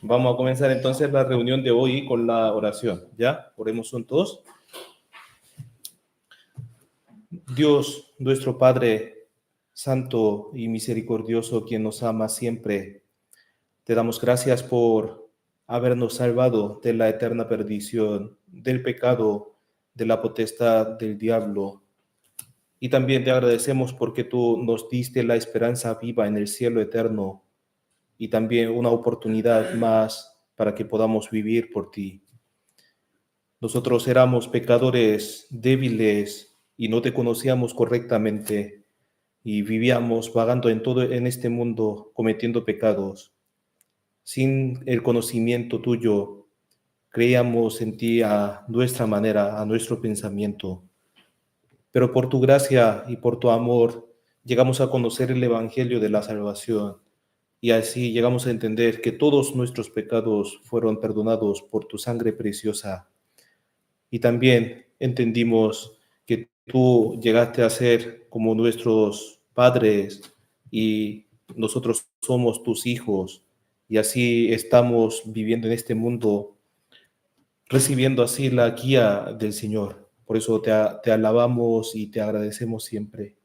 Vamos a comenzar entonces la reunión de hoy con la oración, ¿ya? Oremos juntos. Dios, nuestro Padre Santo y misericordioso, quien nos ama siempre, te damos gracias por habernos salvado de la eterna perdición, del pecado, de la potestad del diablo. Y también te agradecemos porque tú nos diste la esperanza viva en el cielo eterno y también una oportunidad más para que podamos vivir por ti. Nosotros éramos pecadores débiles y no te conocíamos correctamente y vivíamos vagando en este mundo cometiendo pecados. Sin el conocimiento tuyo, creíamos en ti a nuestra manera, a nuestro pensamiento. Pero por tu gracia y por tu amor llegamos a conocer el Evangelio de la salvación y así llegamos a entender que todos nuestros pecados fueron perdonados por tu sangre preciosa. Y también entendimos que tú llegaste a ser como nuestros padres y nosotros somos tus hijos y así estamos viviendo en este mundo, recibiendo así la guía del Señor. Por eso te alabamos y te agradecemos siempre.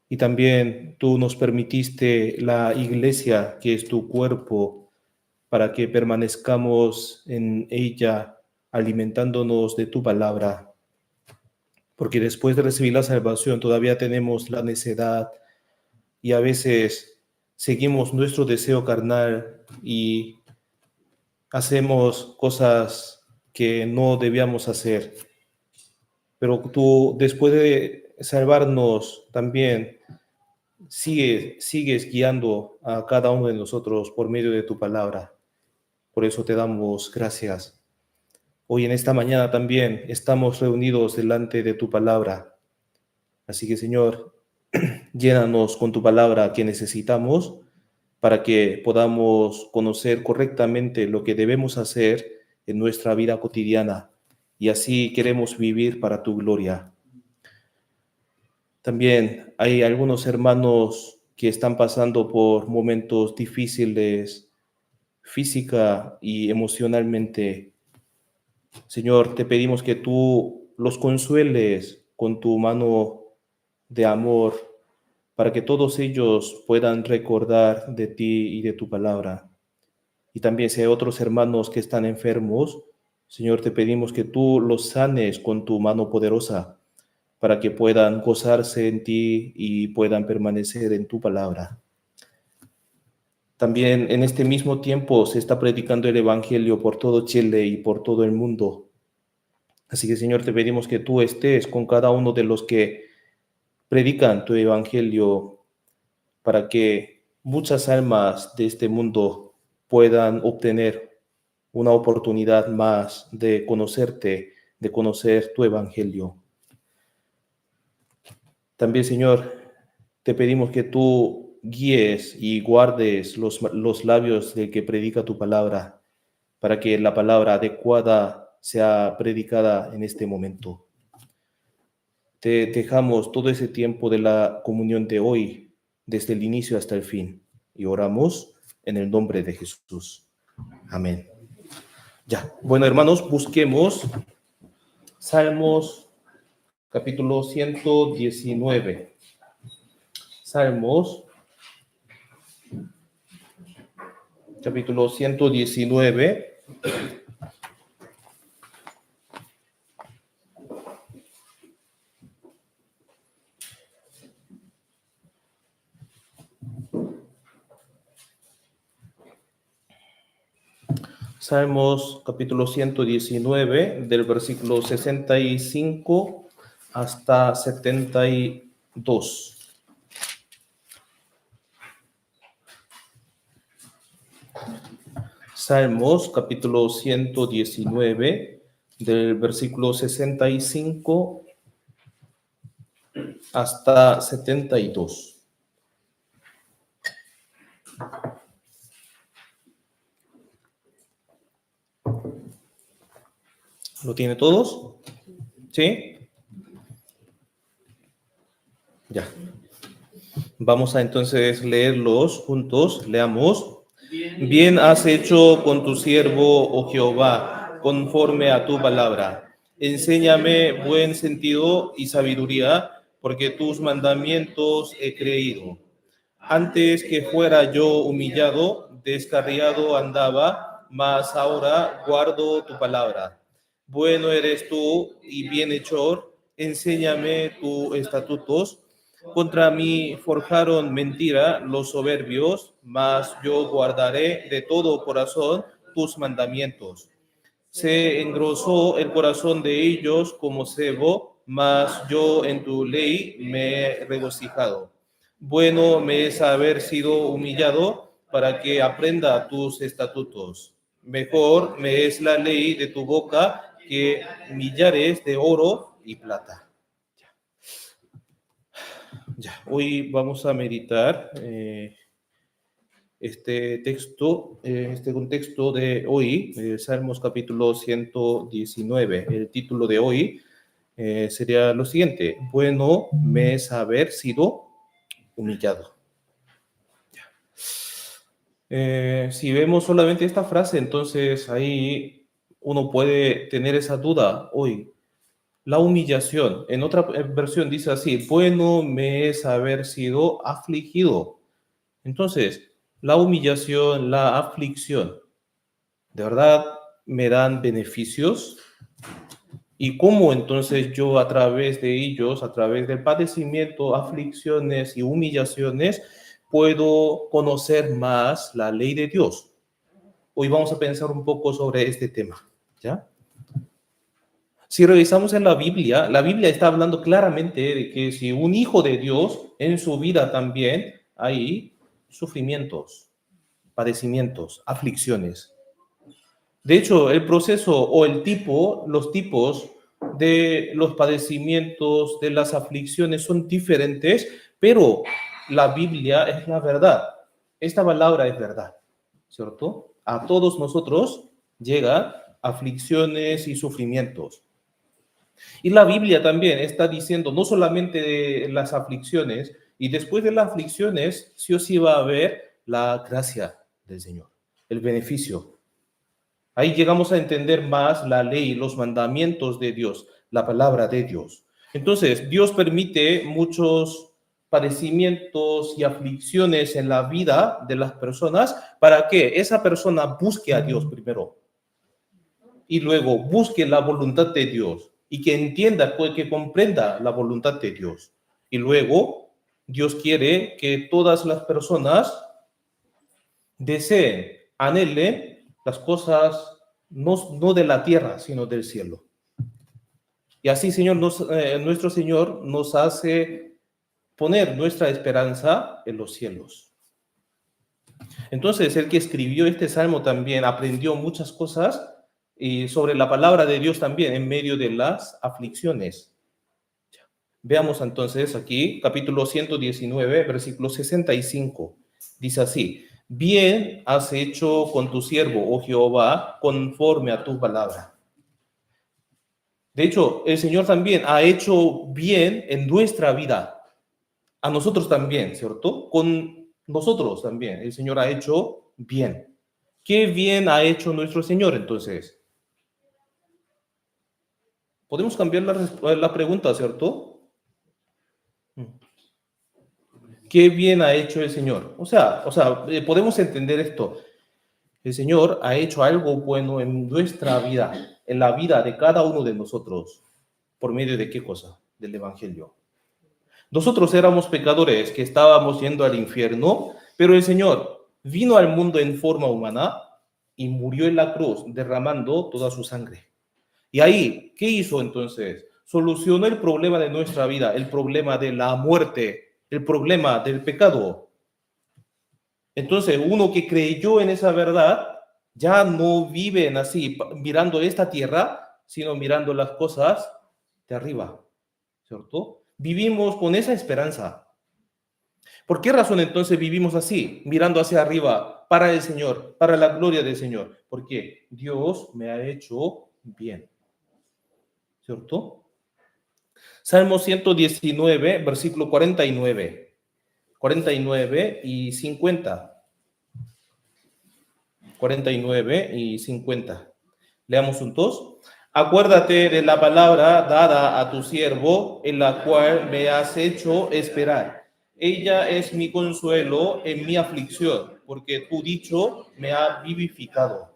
Y también tú nos permitiste la iglesia, que es tu cuerpo, para que permanezcamos en ella, alimentándonos de tu palabra. Porque después de recibir la salvación todavía tenemos la necedad y a veces seguimos nuestro deseo carnal y hacemos cosas que no debíamos hacer. Pero tú, después de salvarnos, también sigues guiando a cada uno de nosotros por medio de tu palabra. Por eso te damos gracias. Hoy en esta mañana también estamos reunidos delante de tu palabra. Así que, Señor, llénanos con tu palabra que necesitamos para que podamos conocer correctamente lo que debemos hacer en nuestra vida cotidiana y así queremos vivir para tu gloria. También hay algunos hermanos que están pasando por momentos difíciles física y emocionalmente. Señor, te pedimos que tú los consueles con tu mano de amor para que todos ellos puedan recordar de ti y de tu palabra. Y también si hay otros hermanos que están enfermos, Señor, te pedimos que tú los sanes con tu mano poderosa para que puedan gozarse en ti y puedan permanecer en tu palabra. También en este mismo tiempo se está predicando el Evangelio por todo Chile y por todo el mundo. Así que, Señor, te pedimos que tú estés con cada uno de los que predican tu Evangelio para que muchas almas de este mundo puedan obtener una oportunidad más de conocerte, de conocer tu Evangelio. También, Señor, te pedimos que tú guíes y guardes los labios del que predica tu palabra, para que la palabra adecuada sea predicada en este momento. Te dejamos todo ese tiempo de la comunión de hoy, desde el inicio hasta el fin, y oramos en el nombre de Jesús. Amén. Ya, bueno, hermanos, busquemos Salmos capítulo 119. Salmos capítulo 119. Salmos capítulo 119, del versículo 65 hasta 72. Salmos capítulo 119, del versículo 65 hasta 72. ¿Lo tiene todos? ¿Sí? Ya. Vamos a entonces leerlos juntos. Leamos. Bien has hecho con tu siervo, oh Jehová, conforme a tu palabra. Enséñame buen sentido y sabiduría, porque tus mandamientos he creído. Antes que fuera yo humillado, descarriado andaba, mas ahora guardo tu palabra. Bueno eres tú y bienhechor, enséñame tus estatutos. Contra mí forjaron mentira los soberbios, mas yo guardaré de todo corazón tus mandamientos. Se engrosó el corazón de ellos como cebo, mas yo en tu ley me he regocijado. Bueno me es haber sido humillado para que aprenda tus estatutos. Mejor me es la ley de tu boca que millares de oro y plata. Ya, hoy vamos a meditar este texto, este contexto de hoy, Salmos capítulo 119. El título de hoy sería lo siguiente: bueno me es haber sido humillado. Si vemos solamente esta frase, entonces ahí uno puede tener esa duda hoy. La humillación, en otra versión dice así: bueno me es haber sido afligido. Entonces, la humillación, la aflicción, ¿de verdad me dan beneficios? ¿Y cómo entonces yo a través de ellos, a través del padecimiento, aflicciones y humillaciones, puedo conocer más la ley de Dios? Hoy vamos a pensar un poco sobre este tema, ¿ya? Si revisamos en la Biblia está hablando claramente de que si un hijo de Dios, en su vida también hay sufrimientos, padecimientos, aflicciones. De hecho, el proceso o los tipos de los padecimientos, de las aflicciones son diferentes, pero la Biblia es la verdad. Esta palabra es verdad, ¿cierto? A todos nosotros llegan aflicciones y sufrimientos. Y la Biblia también está diciendo no solamente de las aflicciones, y después de las aflicciones sí o sí va a haber la gracia del Señor, el beneficio. Ahí llegamos a entender más la ley, los mandamientos de Dios, la palabra de Dios. Entonces, Dios permite muchos padecimientos y aflicciones en la vida de las personas para que esa persona busque a Dios primero y luego busque la voluntad de Dios y que entienda, que comprenda la voluntad de Dios. Y luego Dios quiere que todas las personas deseen, anhelen las cosas no de la tierra, sino del cielo. Y así, Señor, nuestro Señor nos hace poner nuestra esperanza en los cielos. Entonces, el que escribió este salmo también aprendió muchas cosas y sobre la palabra de Dios también en medio de las aflicciones. Veamos entonces aquí, capítulo 119, versículo 65. Dice así: bien has hecho con tu siervo, oh Jehová, conforme a tu palabra. De hecho, el Señor también ha hecho bien en nuestra vida. A nosotros también, ¿cierto? Con nosotros también. El Señor ha hecho bien. ¿Qué bien ha hecho nuestro Señor entonces? Podemos cambiar la pregunta, ¿cierto? ¿Qué bien ha hecho el Señor? Podemos entender esto. El Señor ha hecho algo bueno en nuestra vida, en la vida de cada uno de nosotros. ¿Por medio de qué cosa? Del Evangelio. Nosotros éramos pecadores que estábamos yendo al infierno, pero el Señor vino al mundo en forma humana y murió en la cruz, derramando toda su sangre. Y ahí, ¿qué hizo entonces? Solucionó el problema de nuestra vida, el problema de la muerte, el problema del pecado. Entonces, uno que creyó en esa verdad, ya no vive así, mirando esta tierra, sino mirando las cosas de arriba, ¿cierto? Vivimos con esa esperanza. ¿Por qué razón entonces vivimos así, mirando hacia arriba, para el Señor, para la gloria del Señor? Porque Dios me ha hecho bien, ¿cierto? Salmo 119, versículo 49 y 50. 49 y 50. Leamos juntos. Acuérdate de la palabra dada a tu siervo, en la cual me has hecho esperar. Ella es mi consuelo en mi aflicción, porque tu dicho me ha vivificado.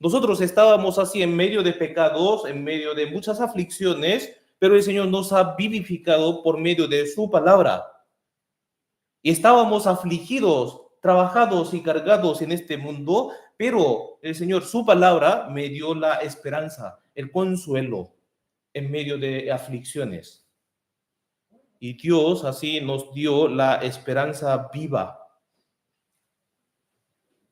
Nosotros estábamos así en medio de pecados, en medio de muchas aflicciones, pero el Señor nos ha vivificado por medio de su palabra. Y estábamos afligidos, trabajados y cargados en este mundo, pero el Señor, su palabra, me dio la esperanza, el consuelo en medio de aflicciones. Y Dios así nos dio la esperanza viva.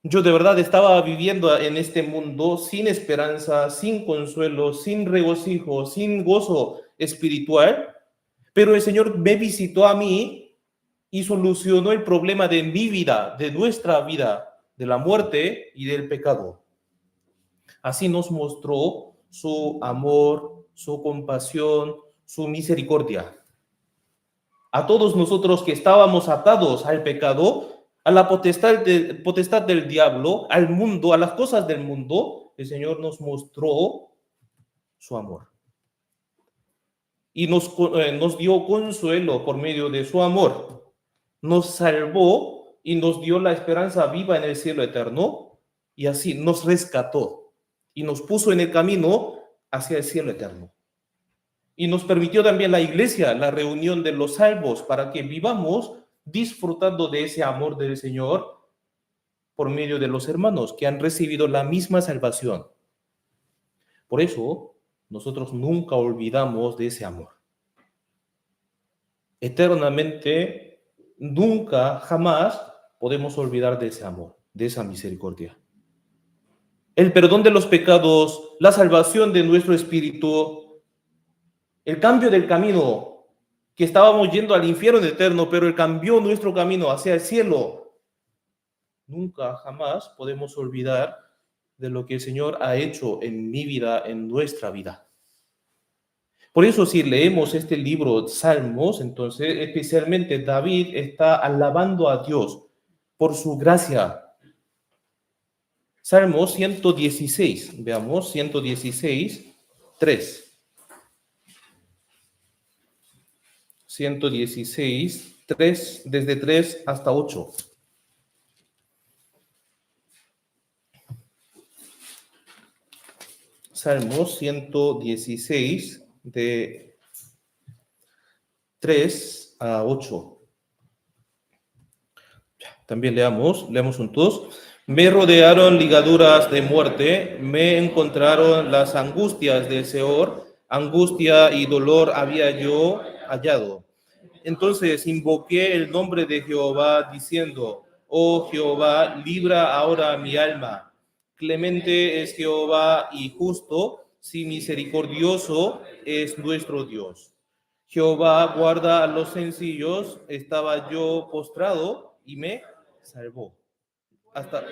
Yo de verdad estaba viviendo en este mundo sin esperanza, sin consuelo, sin regocijo, sin gozo espiritual, pero el Señor me visitó a mí y solucionó el problema de mi vida, de nuestra vida, de la muerte y del pecado. Así nos mostró su amor, su compasión, su misericordia. A todos nosotros que estábamos atados al pecado, a la potestad del diablo, al mundo, a las cosas del mundo, el Señor nos mostró su amor. Y nos dio consuelo por medio de su amor. Nos salvó y nos dio la esperanza viva en el cielo eterno, y así nos rescató y nos puso en el camino hacia el cielo eterno. Y nos permitió también la iglesia, la reunión de los salvos, para que vivamos disfrutando de ese amor del Señor por medio de los hermanos que han recibido la misma salvación. Por eso, nosotros nunca olvidamos de ese amor. Eternamente, nunca, jamás podemos olvidar de ese amor, de esa misericordia. El perdón de los pecados, la salvación de nuestro espíritu, el cambio del camino, que estábamos yendo al infierno eterno, pero Él cambió nuestro camino hacia el cielo. Nunca, jamás podemos olvidar de lo que el Señor ha hecho en mi vida, en nuestra vida. Por eso, si leemos este libro, Salmos, entonces especialmente David está alabando a Dios por su gracia. Salmo 116, veamos, 116, 3. 116, 3, desde 3 hasta 8. Salmo 116, de 3 a 8. También leamos juntos. Me rodearon ligaduras de muerte, me encontraron las angustias del Seol, angustia y dolor había yo hallado. Entonces invoqué el nombre de Jehová diciendo, oh Jehová, libra ahora mi alma. Clemente es Jehová y justo, si misericordioso es nuestro Dios. Jehová guarda a los sencillos, estaba yo postrado y me salvó. Hasta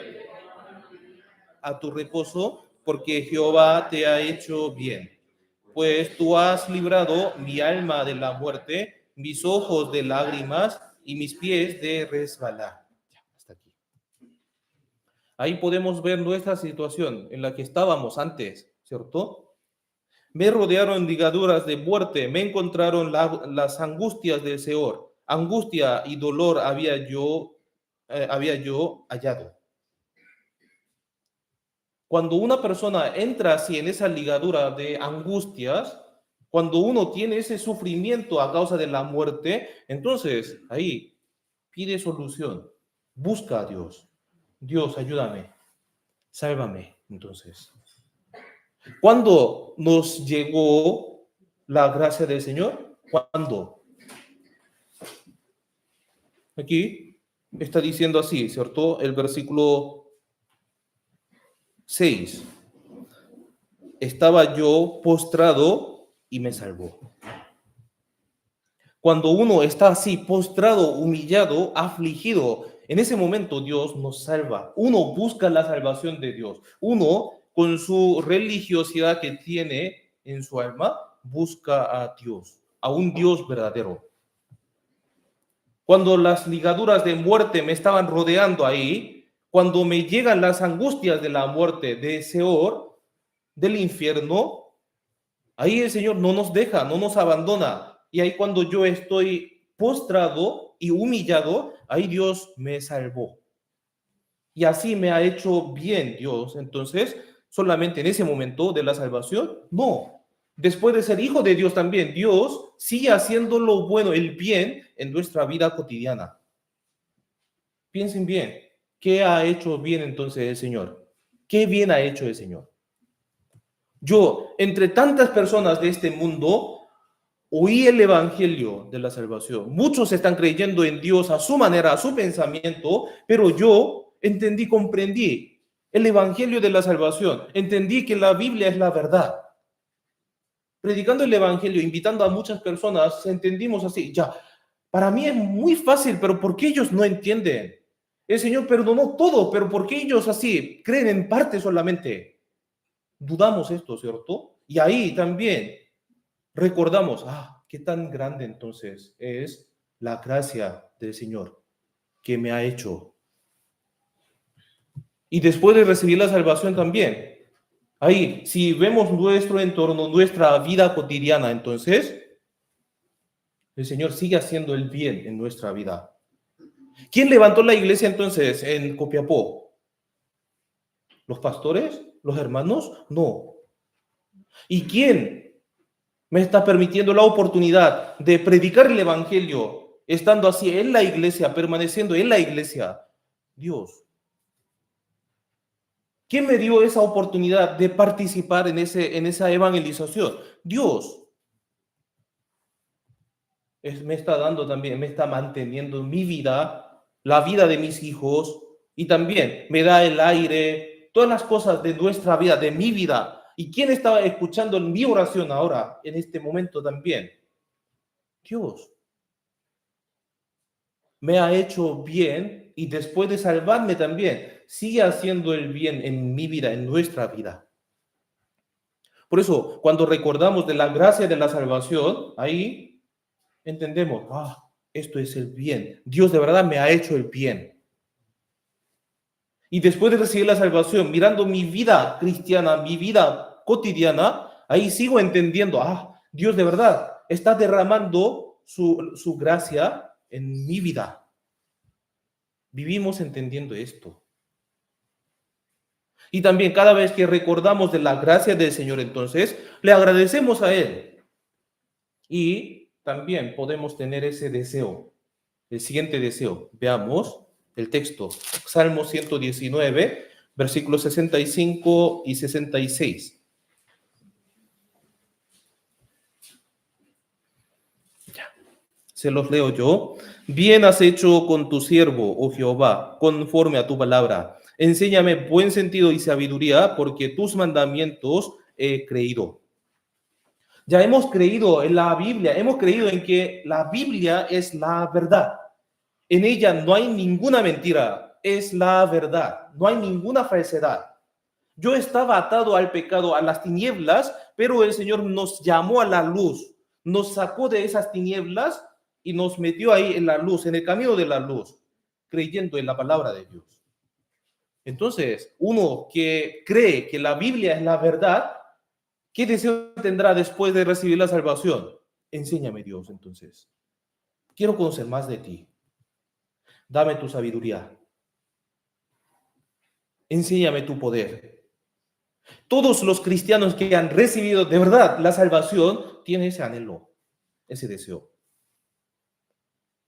a tu reposo, porque Jehová te ha hecho bien. Pues tú has librado mi alma de la muerte, mis ojos de lágrimas y mis pies de resbalar. Hasta aquí. Ahí podemos ver nuestra situación en la que estábamos antes, ¿cierto? Me rodearon ligaduras de muerte, me encontraron las angustias del Seol. Angustia y dolor había yo hallado. Cuando una persona entra así en esa ligadura de angustias, cuando uno tiene ese sufrimiento a causa de la muerte, entonces ahí pide solución, busca a Dios. Dios, ayúdame, sálvame. Entonces, ¿cuándo nos llegó la gracia del Señor? ¿Cuándo? Aquí está diciendo así, ¿cierto? El versículo 6. Estaba yo postrado y me salvó. Cuando uno está así, postrado, humillado, afligido, en ese momento Dios nos salva. Uno busca la salvación de Dios. Uno, con su religiosidad que tiene en su alma, busca a Dios, a un Dios verdadero. Cuando las ligaduras de muerte me estaban rodeando ahí, cuando me llegan las angustias de la muerte, de Seor, del infierno, ahí el Señor no nos deja, no nos abandona. Y ahí cuando yo estoy postrado y humillado, ahí Dios me salvó. Y así me ha hecho bien Dios. Entonces, solamente en ese momento de la salvación, no. Después de ser hijo de Dios también, Dios sigue haciendo lo bueno, el bien en nuestra vida cotidiana. Piensen bien, ¿qué ha hecho bien entonces el Señor? ¿Qué bien ha hecho el Señor? Yo, entre tantas personas de este mundo, oí el evangelio de la salvación. Muchos están creyendo en Dios a su manera, a su pensamiento, pero yo entendí, comprendí el evangelio de la salvación. Entendí que la Biblia es la verdad. Predicando el evangelio, invitando a muchas personas, entendimos así, ya, para mí es muy fácil, pero ¿por qué ellos no entienden? El Señor perdonó todo, pero ¿por qué ellos así creen en parte solamente? Dudamos esto, ¿cierto? Y ahí también recordamos, qué tan grande entonces es la gracia del Señor que me ha hecho. Y después de recibir la salvación también, ahí, si vemos nuestro entorno, nuestra vida cotidiana, entonces el Señor sigue haciendo el bien en nuestra vida. ¿Quién levantó la iglesia entonces en Copiapó? ¿Los pastores? ¿Los hermanos? No. ¿Y quién me está permitiendo la oportunidad de predicar el evangelio estando así en la iglesia, permaneciendo en la iglesia? Dios. ¿Quién me dio esa oportunidad de participar en esa evangelización? Dios. Me está dando también, me está manteniendo mi vida, la vida de mis hijos, y también me da el aire, todas las cosas de nuestra vida, de mi vida. ¿Y quién estaba escuchando mi oración ahora, en este momento también? Dios. Me ha hecho bien y después de salvarme también, sigue haciendo el bien en mi vida, en nuestra vida. Por eso, cuando recordamos de la gracia de la salvación, ahí entendemos, esto es el bien. Dios de verdad me ha hecho el bien. Y después de recibir la salvación, mirando mi vida cristiana, mi vida cotidiana, ahí sigo entendiendo, Dios de verdad está derramando su gracia en mi vida. Vivimos entendiendo esto. Y también cada vez que recordamos de la gracia del Señor, entonces, le agradecemos a Él. Y también podemos tener ese deseo, el siguiente deseo. Veamos el texto. Salmo 119, versículos 65 y 66. Ya. Se los leo yo. Bien has hecho con tu siervo, oh Jehová, conforme a tu palabra. Enséñame buen sentido y sabiduría, porque tus mandamientos he creído. Ya hemos creído en la Biblia, hemos creído en que la Biblia es la verdad. En ella no hay ninguna mentira, es la verdad, no hay ninguna falsedad. Yo estaba atado al pecado, a las tinieblas, pero el Señor nos llamó a la luz, nos sacó de esas tinieblas y nos metió ahí en la luz, en el camino de la luz, creyendo en la palabra de Dios. Entonces, uno que cree que la Biblia es la verdad, ¿qué deseo tendrá después de recibir la salvación? Enséñame, Dios, entonces. Quiero conocer más de ti. Dame tu sabiduría. Enséñame tu poder. Todos los cristianos que han recibido de verdad la salvación tienen ese anhelo, ese deseo.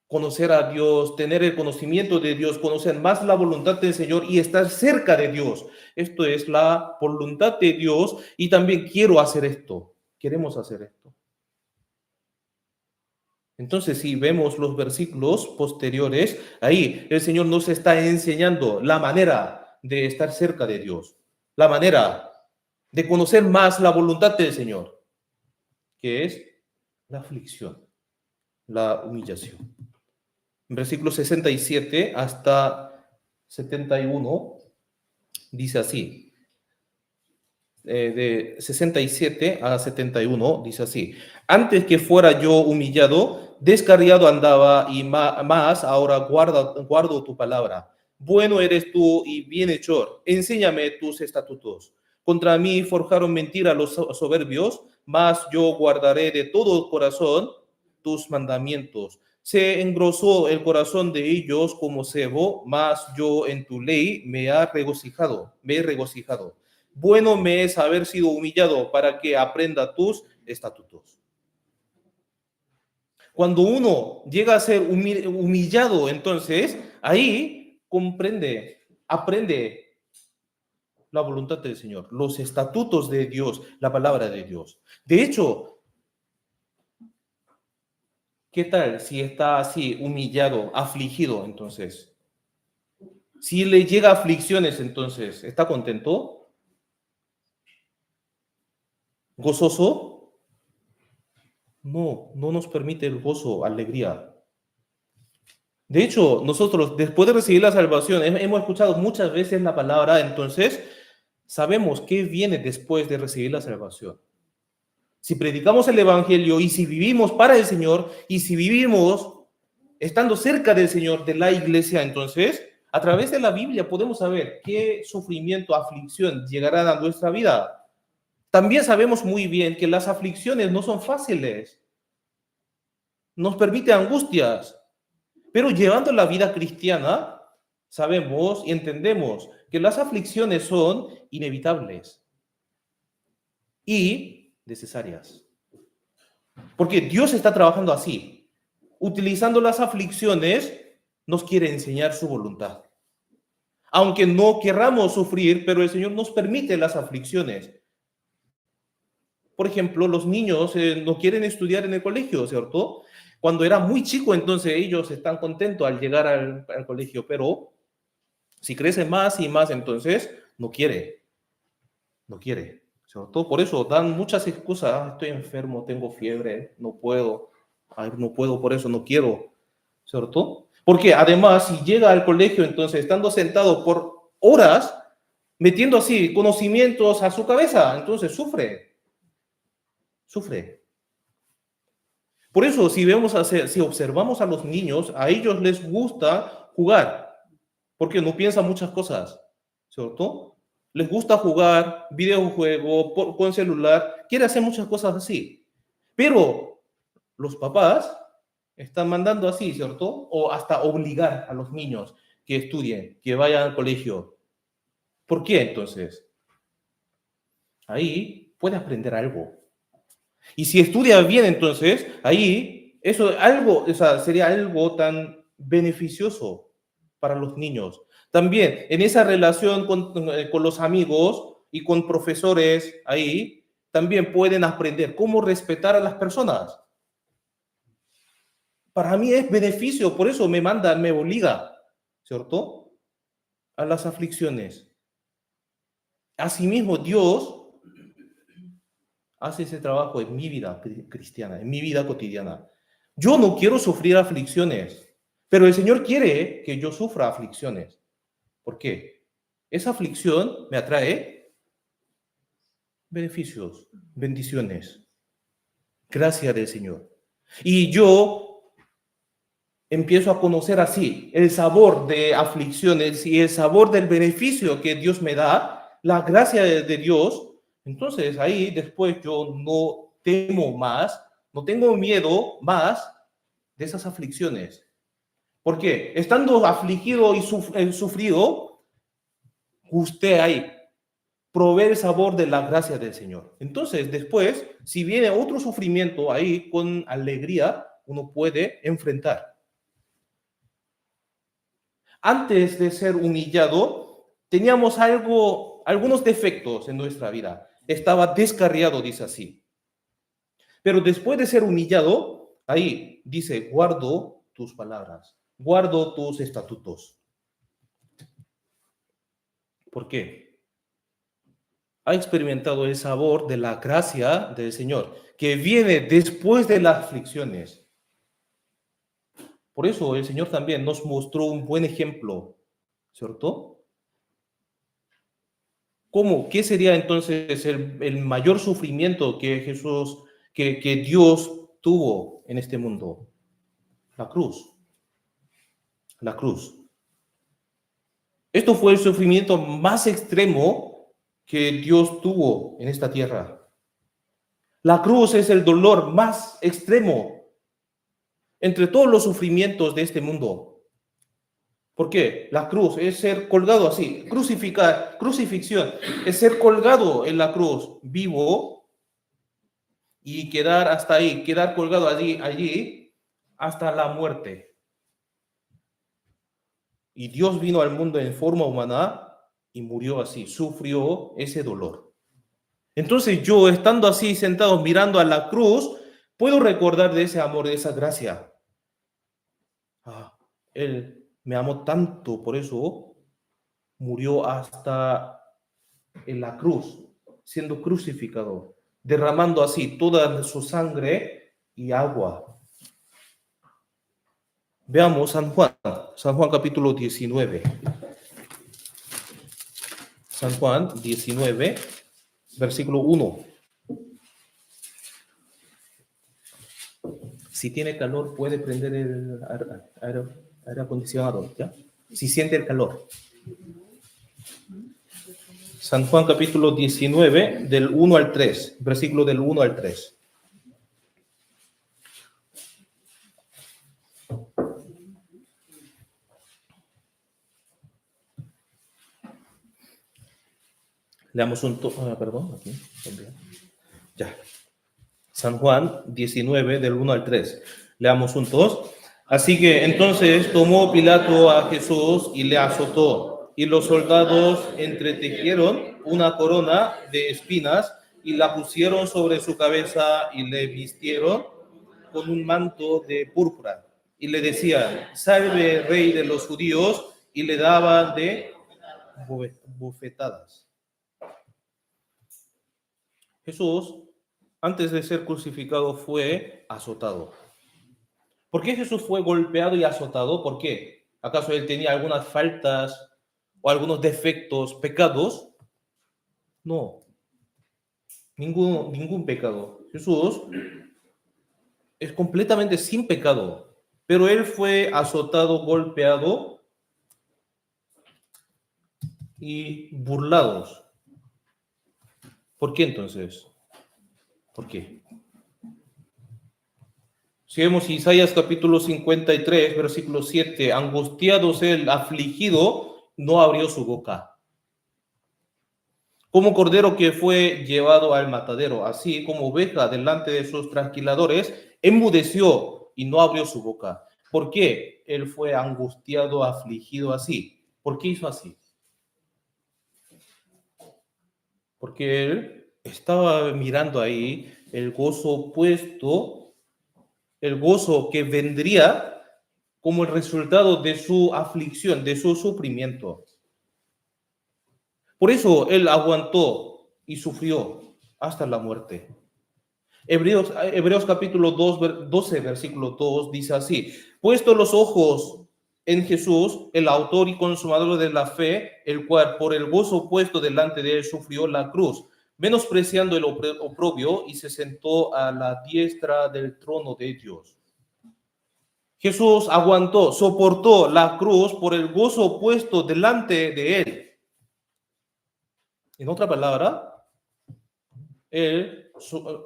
Conocer a Dios, tener el conocimiento de Dios, conocer más la voluntad del Señor y estar cerca de Dios. Esto es la voluntad de Dios y también quiero hacer esto. Queremos hacer esto. Entonces, si vemos los versículos posteriores, ahí el Señor nos está enseñando la manera de estar cerca de Dios, la manera de conocer más la voluntad del Señor, que es la aflicción, la humillación. En versículo 67 hasta 71 dice así. De 67 a 71 dice así: antes que fuera yo humillado, descarriado andaba, y más ahora guardo tu palabra. Bueno eres tú y bienhechor, enséñame tus estatutos. Contra mí forjaron mentira los soberbios, mas yo guardaré de todo corazón tus mandamientos. Se engrosó el corazón de ellos como cebo, mas yo en tu ley me he regocijado. Bueno me es haber sido humillado para que aprenda tus estatutos. Cuando uno llega a ser humillado, entonces ahí comprende, aprende la voluntad del Señor, los estatutos de Dios, la palabra de Dios. De hecho, ¿qué tal si está así, humillado, afligido, entonces? Si le llega aflicciones, entonces, ¿está contento? ¿Gozoso? No, no nos permite el gozo, alegría. De hecho, nosotros, después de recibir la salvación, hemos escuchado muchas veces la palabra, entonces sabemos qué viene después de recibir la salvación. Si predicamos el Evangelio y si vivimos para el Señor y si vivimos estando cerca del Señor, de la iglesia, entonces, a través de la Biblia podemos saber qué sufrimiento, aflicción llegará a nuestra vida. También sabemos muy bien que las aflicciones no son fáciles, nos permite angustias, pero llevando la vida cristiana, sabemos y entendemos que las aflicciones son inevitables y necesarias. Porque Dios está trabajando así. Utilizando las aflicciones, nos quiere enseñar su voluntad. Aunque no querramos sufrir, pero el Señor nos permite las aflicciones. Por ejemplo, los niños no quieren estudiar en el colegio, ¿cierto? Cuando era muy chico, entonces ellos están contentos al llegar al colegio, pero si crece más y más, entonces no quiere, ¿cierto? Por eso dan muchas excusas, estoy enfermo, tengo fiebre, no puedo, no puedo, por eso no quiero, ¿cierto? Porque además, si llega al colegio, entonces estando sentado por horas, metiendo así conocimientos a su cabeza, entonces sufre. Por eso, si observamos a los niños, a ellos les gusta jugar, porque no piensan muchas cosas, ¿cierto? Les gusta jugar videojuego con celular, quiere hacer muchas cosas así. Pero los papás están mandando así, ¿cierto? O hasta obligar a los niños que estudien, que vayan al colegio. ¿Por qué entonces? Ahí puede aprender algo. Y si estudia bien, entonces, ahí, o sea, sería algo tan beneficioso para los niños. También, en esa relación con los amigos y con profesores, ahí, también pueden aprender cómo respetar a las personas. Para mí es beneficio, por eso me obliga, ¿cierto? A las aflicciones. Asimismo, Dios hace ese trabajo en mi vida cristiana, en mi vida cotidiana. Yo no quiero sufrir aflicciones, pero el Señor quiere que yo sufra aflicciones. ¿Por qué? Esa aflicción me atrae beneficios, bendiciones, gracia del Señor. Y yo empiezo a conocer así el sabor de aflicciones y el sabor del beneficio que Dios me da, la gracia de Dios. Entonces ahí después yo no temo más, no tengo miedo más de esas aflicciones. ¿Por qué? Estando afligido y sufrido, usted ahí provee el sabor de la gracia del Señor. Entonces después, si viene otro sufrimiento ahí con alegría, uno puede enfrentar. Antes de ser humillado, teníamos algunos defectos en nuestra vida. Estaba descarriado, dice así. Pero después de ser humillado, ahí dice, guardo tus palabras, guardo tus estatutos. ¿Por qué? Ha experimentado el sabor de la gracia del Señor, que viene después de las aflicciones. Por eso el Señor también nos mostró un buen ejemplo, ¿cierto? ¿Cómo? ¿Qué sería entonces el mayor sufrimiento que que Dios tuvo en este mundo? La cruz. La cruz. Esto fue el sufrimiento más extremo que Dios tuvo en esta tierra. La cruz es el dolor más extremo entre todos los sufrimientos de este mundo. ¿Por qué? La cruz es ser colgado así, crucifixión, es ser colgado en la cruz, vivo, y quedar hasta ahí, quedar colgado allí hasta la muerte. Y Dios vino al mundo en forma humana y murió así, sufrió ese dolor. Entonces yo, estando así sentado mirando a la cruz, puedo recordar de ese amor, de esa gracia. Él me amó tanto, por eso murió hasta en la cruz, siendo crucificado, derramando así toda su sangre y agua. Veamos San Juan capítulo 19. San Juan 19, versículo 1. Si tiene calor, puede prender el aire acondicionado, ¿ya? Si siente el calor. San Juan capítulo 19, del 1 al 3, versículo del 1 al 3. Leamos perdón, aquí. Ya. San Juan 19, del 1 al 3. Leamos juntos. Así que entonces tomó Pilato a Jesús y le azotó, y los soldados entretejieron una corona de espinas y la pusieron sobre su cabeza y le vistieron con un manto de púrpura. Y le decían, salve, rey de los judíos, y le daban de bofetadas. Jesús, antes de ser crucificado, fue azotado. ¿Por qué Jesús fue golpeado y azotado? ¿Por qué? ¿Acaso él tenía algunas faltas o algunos defectos, pecados? No, ningún pecado. Jesús es completamente sin pecado, pero él fue azotado, golpeado y burlados. ¿Por qué entonces? ¿Por qué? Si vemos Isaías capítulo 53, versículo 7, angustiados el afligido, no abrió su boca. Como cordero que fue llevado al matadero, así como oveja delante de sus trasquiladores, enmudeció y no abrió su boca. ¿Por qué él fue angustiado, afligido así? ¿Por qué hizo así? Porque él estaba mirando ahí el gozo puesto, el gozo que vendría como el resultado de su aflicción, de su sufrimiento. Por eso él aguantó y sufrió hasta la muerte. Hebreos capítulo 12, versículo 2 dice así, puesto los ojos en Jesús, el autor y consumador de la fe, el cual por el gozo puesto delante de él sufrió la cruz, menospreciando el oprobio, y se sentó a la diestra del trono de Dios. Jesús aguantó, soportó la cruz por el gozo puesto delante de él. En otra palabra, él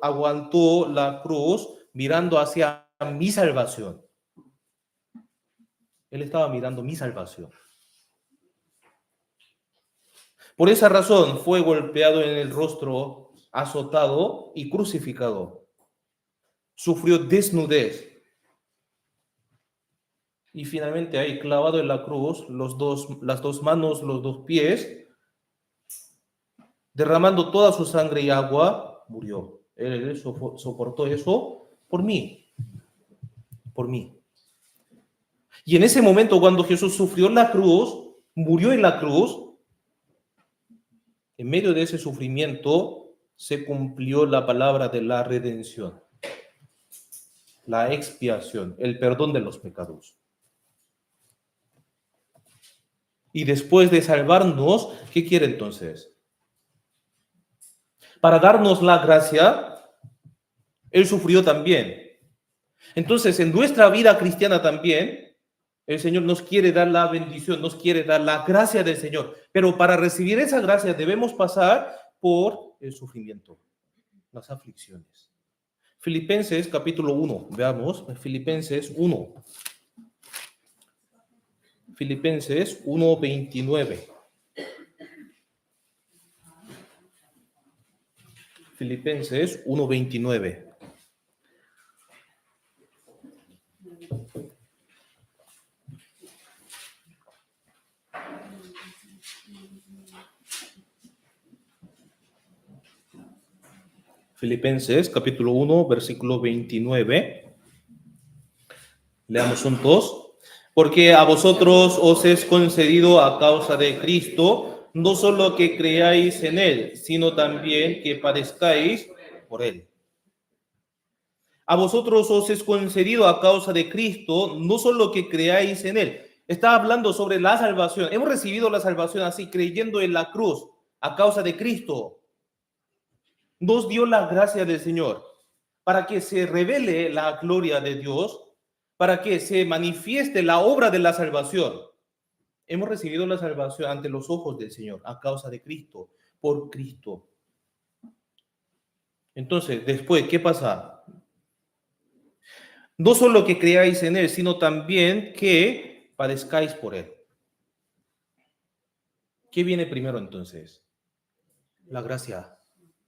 aguantó la cruz mirando hacia mi salvación. Él estaba mirando mi salvación. Por esa razón fue golpeado en el rostro, azotado y crucificado. Sufrió desnudez. Y finalmente ahí clavado en la cruz, las dos manos, los dos pies, derramando toda su sangre y agua, murió. Él soportó eso por mí. Por mí. Y en ese momento, cuando Jesús sufrió la cruz, murió en la cruz, en medio de ese sufrimiento se cumplió la palabra de la redención, la expiación, el perdón de los pecados. Y después de salvarnos, ¿qué quiere entonces? Para darnos la gracia, Él sufrió también. Entonces, en nuestra vida cristiana también, El Señor nos quiere dar la bendición, nos quiere dar la gracia del Señor. Pero para recibir esa gracia debemos pasar por el sufrimiento, las aflicciones. Filipenses capítulo 1, veamos, Filipenses 1. Filipenses 1:29. Filipenses 1:29. Filipenses capítulo 1, versículo 29. Leamos juntos. Porque a vosotros os es concedido a causa de Cristo, no solo que creáis en Él, sino también que padezcáis por Él. A vosotros os es concedido a causa de Cristo, no solo que creáis en Él. Está hablando sobre la salvación. Hemos recibido la salvación así, creyendo en la cruz, a causa de Cristo. Nos dio la gracia del Señor para que se revele la gloria de Dios, para que se manifieste la obra de la salvación. Hemos recibido la salvación ante los ojos del Señor, a causa de Cristo, por Cristo. Entonces, después, ¿qué pasa? No solo que creáis en Él, sino también que padezcáis por Él. ¿Qué viene primero entonces? La gracia,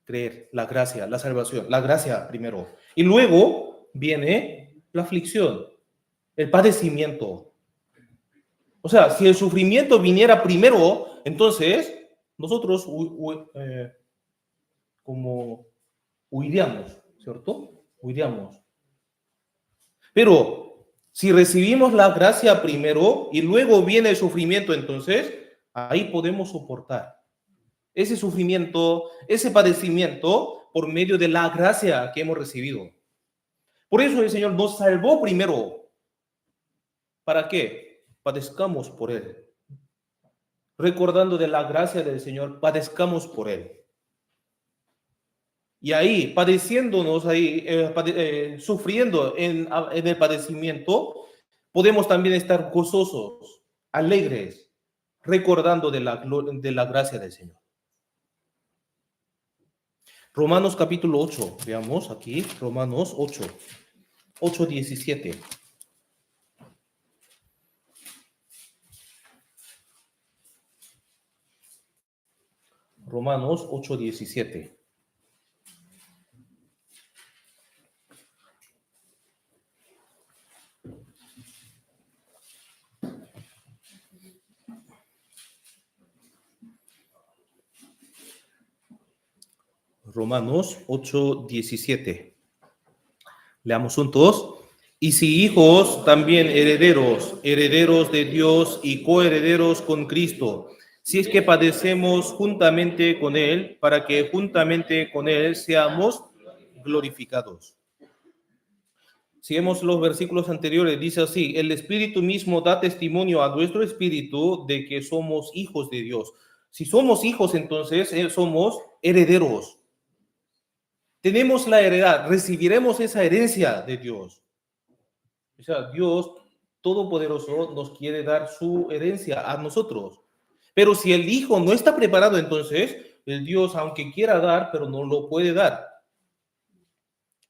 creer, la gracia, la salvación, la gracia primero. Y luego viene la aflicción, el padecimiento. O sea, si el sufrimiento viniera primero, entonces nosotros como huiríamos, ¿cierto? Huiríamos. Pero si recibimos la gracia primero y luego viene el sufrimiento, entonces ahí podemos soportar ese sufrimiento, ese padecimiento por medio de la gracia que hemos recibido. Por eso el Señor nos salvó primero. ¿Para qué? Padezcamos por Él. Recordando de la gracia del Señor, padezcamos por Él. Y ahí, padeciéndonos, sufriendo en el padecimiento, podemos también estar gozosos, alegres, recordando de la gracia del Señor. Romanos capítulo 8, veamos aquí, Romanos 8, 8:17. Romanos 8:17. Romanos 8:17. Leamos juntos. Y si hijos, también herederos, herederos de Dios y coherederos con Cristo, si es que padecemos juntamente con Él, para que juntamente con Él seamos glorificados. Si vemos los versículos anteriores, dice así: el Espíritu mismo da testimonio a nuestro espíritu de que somos hijos de Dios. Si somos hijos, entonces somos herederos. Tenemos la heredad, recibiremos esa herencia de Dios. O sea, Dios Todopoderoso nos quiere dar su herencia a nosotros. Pero si el hijo no está preparado, entonces el Dios, aunque quiera dar, pero no lo puede dar.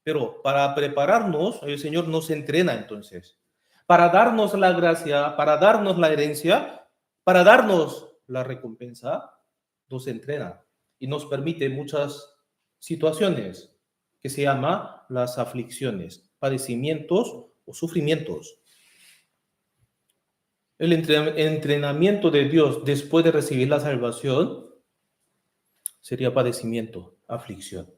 Pero para prepararnos, el Señor nos entrena entonces. Para darnos la gracia, para darnos la herencia, para darnos la recompensa, nos entrena y nos permite muchas situaciones que se llama las aflicciones, padecimientos o sufrimientos. El entrenamiento de Dios después de recibir la salvación sería padecimiento, aflicción.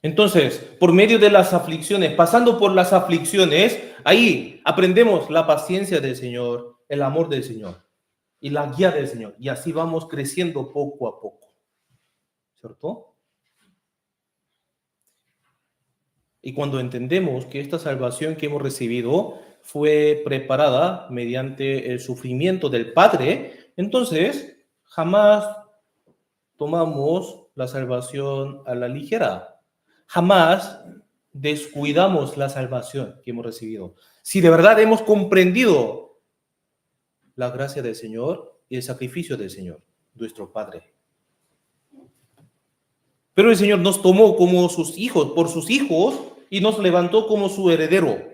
Entonces, por medio de las aflicciones, pasando por las aflicciones, ahí aprendemos la paciencia del Señor, el amor del Señor y la guía del Señor. Y así vamos creciendo poco a poco. ¿Cierto? Y cuando entendemos que esta salvación que hemos recibido fue preparada mediante el sufrimiento del Padre, entonces jamás tomamos la salvación a la ligera. Jamás descuidamos la salvación que hemos recibido. Si de verdad hemos comprendido la gracia del Señor y el sacrificio del Señor, nuestro Padre. Pero el Señor nos tomó como sus hijos, por sus hijos, y nos levantó como su heredero.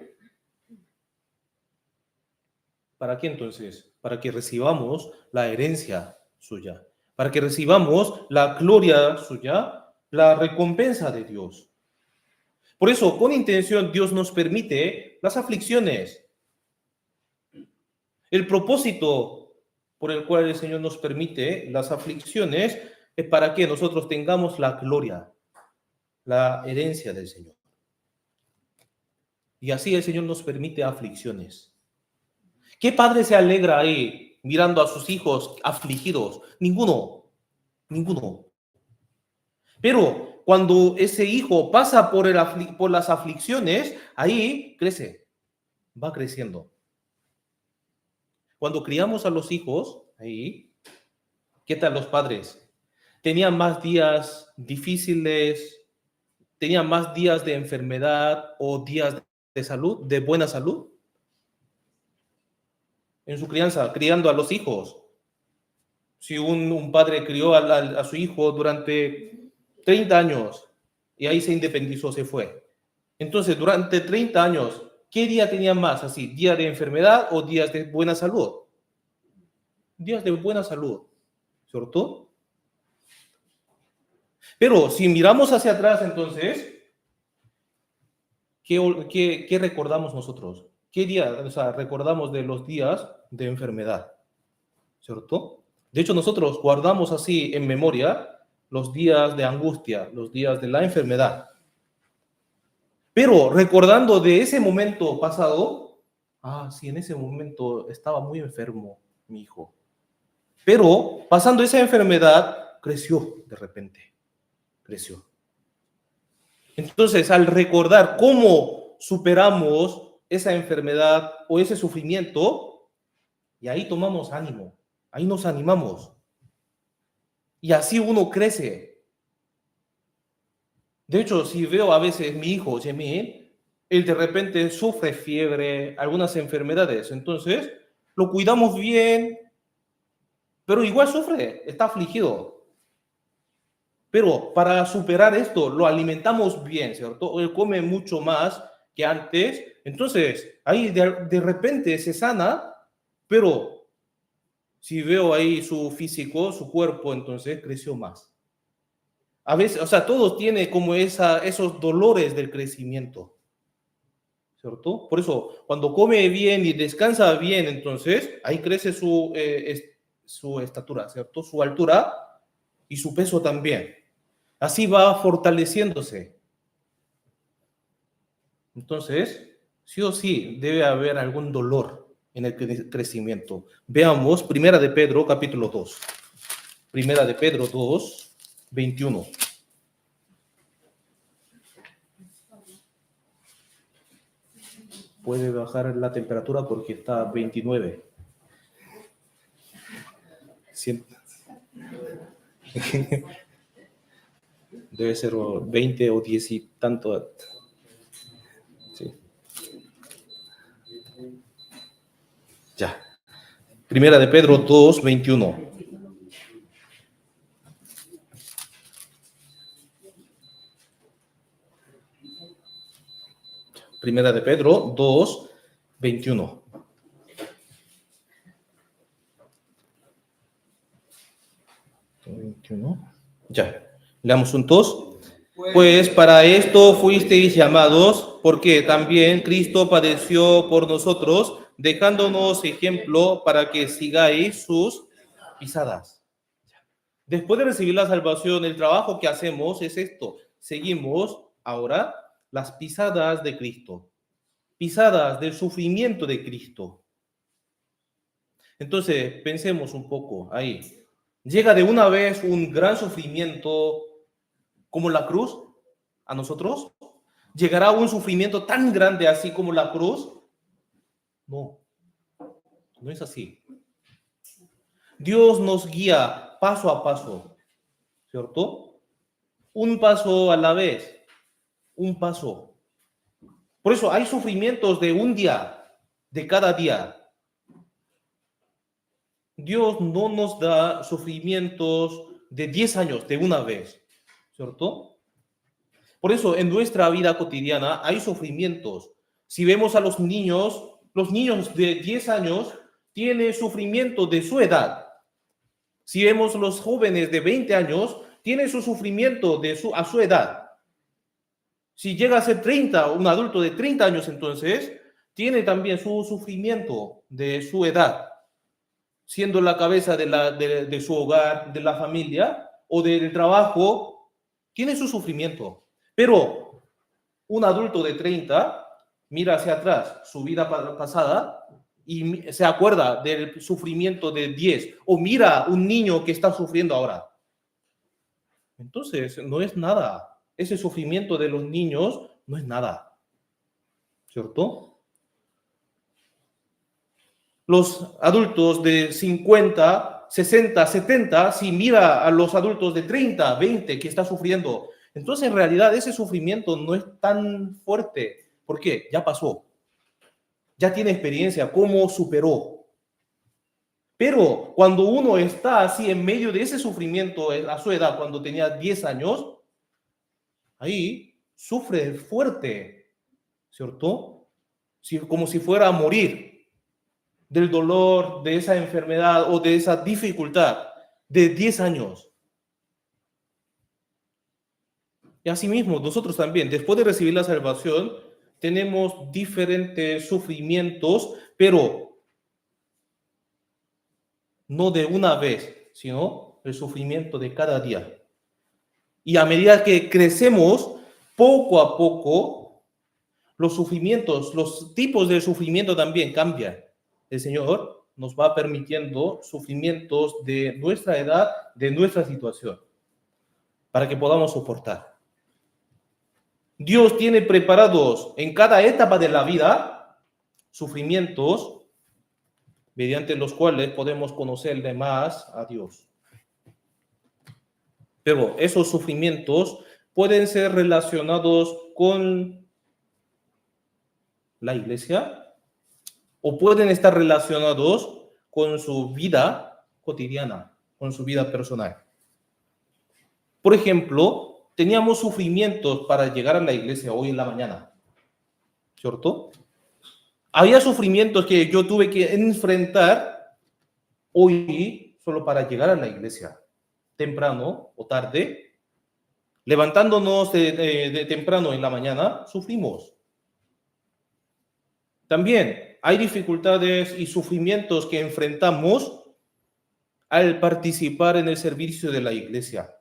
¿Para qué entonces? Para que recibamos la herencia suya, para que recibamos la gloria suya, la recompensa de Dios. Por eso, con intención, Dios nos permite las aflicciones. El propósito por el cual el Señor nos permite las aflicciones es para que nosotros tengamos la gloria, la herencia del Señor. Y así el Señor nos permite aflicciones. ¿Qué padre se alegra ahí mirando a sus hijos afligidos? Ninguno, ninguno. Pero cuando ese hijo pasa por las aflicciones, ahí crece, va creciendo. Cuando criamos a los hijos, ahí, ¿qué tal los padres? Tenían más días difíciles, tenían más días de enfermedad o días de salud, de buena salud, en su crianza, criando a los hijos. Si un padre crió a su hijo durante 30 años y ahí se independizó, se fue. Entonces, durante 30 años, ¿qué día tenía más así? ¿Días de enfermedad o días de buena salud? Días de buena salud, ¿cierto? Pero si miramos hacia atrás, entonces, ¿qué recordamos nosotros? ¿Qué día, o sea, recordamos de los días de enfermedad? ¿Cierto? De hecho, nosotros guardamos así en memoria los días de angustia, los días de la enfermedad. Pero recordando de ese momento pasado, sí, en ese momento estaba muy enfermo mi hijo. Pero pasando esa enfermedad, creció de repente, creció. Entonces, al recordar cómo superamos esa enfermedad o ese sufrimiento, y ahí tomamos ánimo, ahí nos animamos. Y así uno crece. De hecho, si veo a veces mi hijo, Yemin, él de repente sufre fiebre, algunas enfermedades, entonces lo cuidamos bien, pero igual sufre, está afligido. Pero para superar esto, lo alimentamos bien, ¿cierto? Él come mucho más que antes, entonces ahí de repente se sana, pero si veo ahí su físico, su cuerpo, entonces creció más. A veces, o sea, todos tienen como esos dolores del crecimiento, ¿cierto? Por eso, cuando come bien y descansa bien, entonces ahí crece su estatura, ¿cierto? Su altura y su peso también. Así va fortaleciéndose. Entonces, sí o sí, debe haber algún dolor en el crecimiento. Veamos Primera de Pedro, capítulo 2. Primera de Pedro 2, 21. Puede bajar la temperatura porque está 29. Debe ser 20 o 10 y tanto. Sí. Ya. Primera de Pedro 2, 21. Primera de Pedro 2, 21. Ya. Leamos juntos. Pues para esto fuisteis llamados, porque también Cristo padeció por nosotros, dejándonos ejemplo para que sigáis sus pisadas. Después de recibir la salvación, el trabajo que hacemos es esto. Seguimos ahora las pisadas de Cristo, pisadas del sufrimiento de Cristo. Entonces, pensemos un poco ahí. Llega de una vez un gran sufrimiento como la cruz a nosotros. ¿Llegará un sufrimiento tan grande así como la cruz? No, no es así. Dios nos guía paso a paso, ¿cierto? Un paso a la vez, un paso. Por eso hay sufrimientos de un día, de cada día. Dios no nos da sufrimientos de 10 años de una vez, ¿cierto? Por eso en nuestra vida cotidiana hay sufrimientos. Si vemos a los niños de 10 años tienen sufrimiento de su edad. Si vemos los jóvenes de 20 años, tienen su sufrimiento a su edad. Si llega a ser 30, un adulto de 30 años entonces, tiene también su sufrimiento de su edad, siendo la cabeza de su hogar, de la familia o del trabajo, tiene su sufrimiento. Pero un adulto de 30 mira hacia atrás su vida pasada y se acuerda del sufrimiento de 10, o mira un niño que está sufriendo ahora. Entonces, no es nada. Ese sufrimiento de los niños no es nada, ¿cierto? Los adultos de 50, 60, 70, si mira a los adultos de 30, 20 que está sufriendo, entonces en realidad ese sufrimiento no es tan fuerte. ¿Por qué? Ya pasó. Ya tiene experiencia, cómo superó. Pero cuando uno está así en medio de ese sufrimiento a su edad, cuando tenía 10 años, ahí sufre fuerte, ¿cierto? Como si fuera a morir del dolor, de esa enfermedad o de esa dificultad de 10 años. Y asimismo, nosotros también, después de recibir la salvación, tenemos diferentes sufrimientos, pero no de una vez, sino el sufrimiento de cada día. Y a medida que crecemos, poco a poco, los sufrimientos, los tipos de sufrimiento también cambian. El Señor nos va permitiendo sufrimientos de nuestra edad, de nuestra situación, para que podamos soportar. Dios tiene preparados en cada etapa de la vida sufrimientos mediante los cuales podemos conocerle más a Dios. Pero esos sufrimientos pueden ser relacionados con la iglesia o pueden estar relacionados con su vida cotidiana, con su vida personal. Por ejemplo, teníamos sufrimientos para llegar a la iglesia hoy en la mañana, ¿cierto? Había sufrimientos que yo tuve que enfrentar hoy solo para llegar a la iglesia, temprano o tarde. Levantándonos de temprano en la mañana, sufrimos. También hay dificultades y sufrimientos que enfrentamos al participar en el servicio de la iglesia.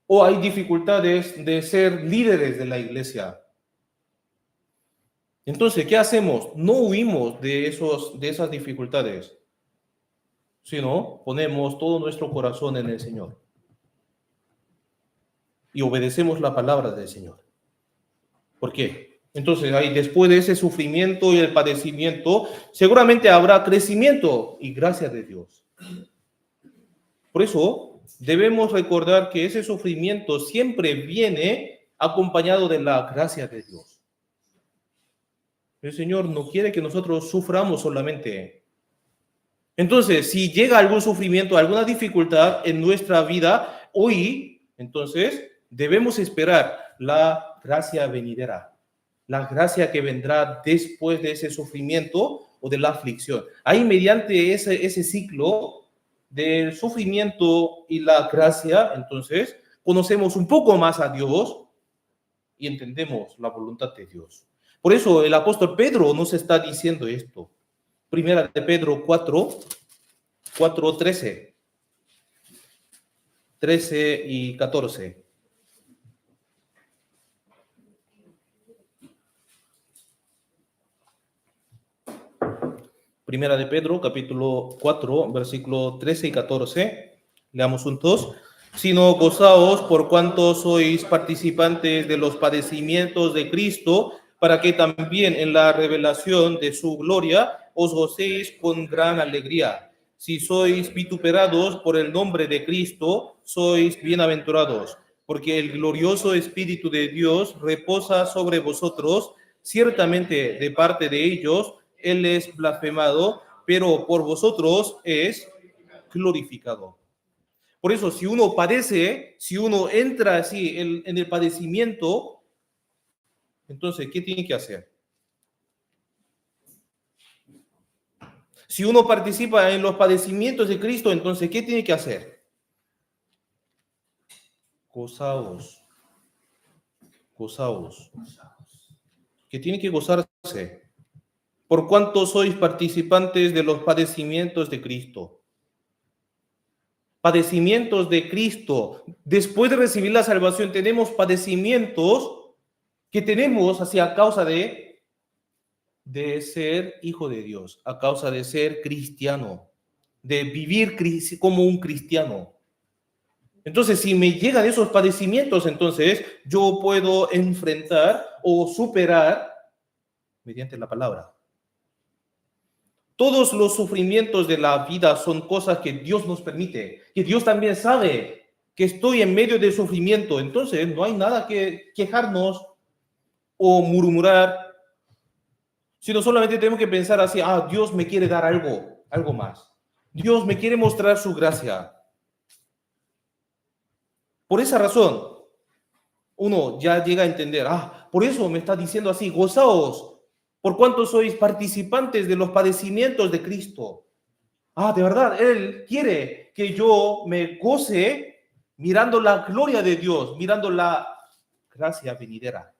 O hay dificultades de ser líderes de la iglesia. Entonces, ¿qué hacemos? No huimos de esas dificultades, sino ponemos todo nuestro corazón en el Señor y obedecemos la palabra del Señor. ¿Por qué? Entonces, después de ese sufrimiento y el padecimiento, seguramente habrá crecimiento y gracia de Dios. Por eso, debemos recordar que ese sufrimiento siempre viene acompañado de la gracia de Dios. El Señor no quiere que nosotros suframos solamente. Entonces, si llega algún sufrimiento, alguna dificultad en nuestra vida hoy, entonces debemos esperar la gracia venidera, la gracia que vendrá después de ese sufrimiento o de la aflicción. Ahí, mediante ese ciclo del sufrimiento y la gracia, entonces conocemos un poco más a Dios y entendemos la voluntad de Dios. Por eso el apóstol Pedro nos está diciendo esto. Primera de Pedro 13 y 14. Primera de Pedro, capítulo 4, versículo 13 y 14. Leamos juntos. Sino gozaos por cuanto sois participantes de los padecimientos de Cristo, para que también en la revelación de su gloria os gocéis con gran alegría. Si sois vituperados por el nombre de Cristo, sois bienaventurados, porque el glorioso Espíritu de Dios reposa sobre vosotros, Ciertamente de parte de ellos Él es blasfemado, pero por vosotros es glorificado. Por eso, si uno padece, si uno entra así en el padecimiento, entonces, ¿qué tiene que hacer? Si uno participa en los padecimientos de Cristo, entonces, ¿qué tiene que hacer? Gozaos, gozaos. Que tiene que gozarse. Por cuanto sois participantes de los padecimientos de Cristo. Padecimientos de Cristo. Después de recibir la salvación, tenemos padecimientos que tenemos a causa de ser hijo de Dios, a causa de ser cristiano, de vivir como un cristiano. Entonces, si me llegan esos padecimientos, entonces yo puedo enfrentar o superar mediante la palabra. Todos los sufrimientos de la vida son cosas que Dios nos permite, que Dios también sabe que estoy en medio de sufrimiento. Entonces, no hay nada que quejarnos o murmurar, sino solamente tenemos que pensar así, Dios me quiere dar algo más. Dios me quiere mostrar su gracia. Por esa razón, uno ya llega a entender, por eso me está diciendo así, gozaos, por cuanto sois participantes de los padecimientos de Cristo. De verdad, Él quiere que yo me goce mirando la gloria de Dios, mirando la gracia venidera.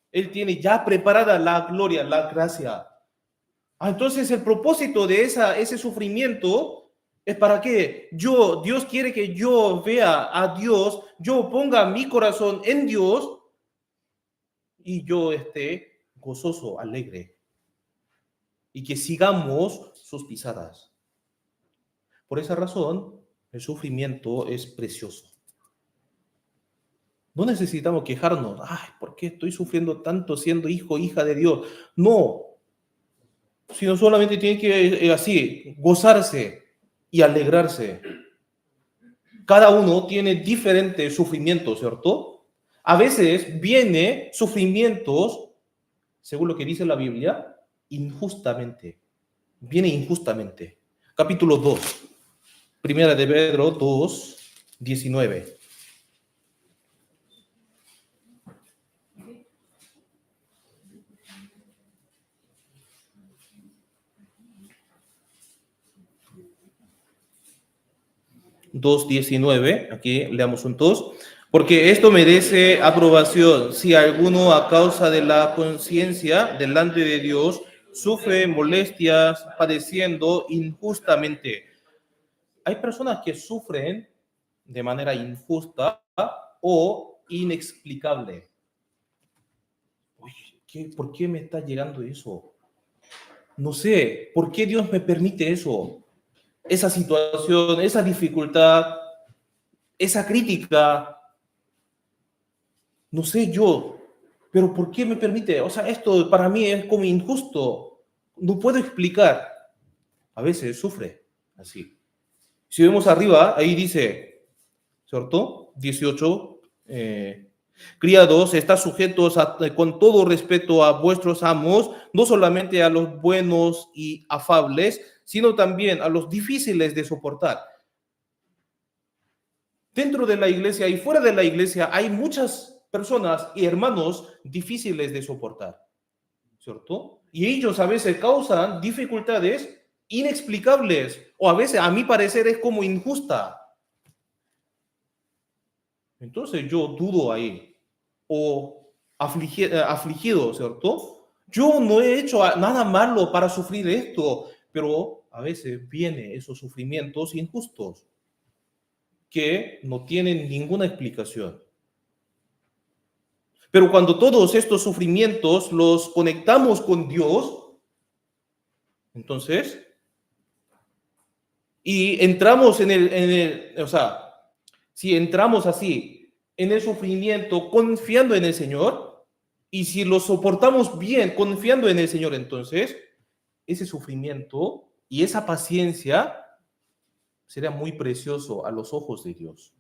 Él tiene ya preparada la gloria, la gracia. Entonces el propósito de ese sufrimiento es para que Dios quiere que yo vea a Dios, yo ponga mi corazón en Dios y yo esté gozoso, alegre. Y que sigamos sus pisadas. Por esa razón, el sufrimiento es precioso. No necesitamos quejarnos. ¿Por qué estoy sufriendo tanto siendo hijo, hija de Dios? No. Sino solamente tiene que así, gozarse y alegrarse. Cada uno tiene diferentes sufrimientos, ¿cierto? A veces viene sufrimientos, según lo que dice la Biblia, injustamente. Viene injustamente. Capítulo 2. Primera de Pedro 2, 19. Aquí leamos juntos. Porque esto merece aprobación si alguno a causa de la conciencia delante de Dios sufre molestias padeciendo injustamente. Hay personas que sufren de manera injusta o inexplicable. ¿Por qué me está llegando eso? No sé, ¿por qué Dios me permite eso? Esa situación, esa dificultad, esa crítica, no sé yo, pero ¿por qué me permite? Esto para mí es como injusto, no puedo explicar. A veces sufre así. Si vemos arriba, ahí dice, ¿cierto? 18, criados, estad sujetos con todo respeto a vuestros amos, no solamente a los buenos y afables, sino también a los difíciles de soportar. Dentro de la iglesia y fuera de la iglesia hay muchas personas y hermanos difíciles de soportar, ¿cierto? Y ellos a veces causan dificultades inexplicables o a veces, a mi parecer, es como injusta. Entonces yo dudo ahí o afligido, ¿cierto? Yo no he hecho nada malo para sufrir esto, pero a veces vienen esos sufrimientos injustos que no tienen ninguna explicación. Pero cuando todos estos sufrimientos los conectamos con Dios, entonces, y entramos si entramos así en el sufrimiento confiando en el Señor, y si lo soportamos bien confiando en el Señor, entonces, ese sufrimiento y esa paciencia será muy precioso a los ojos de Dios.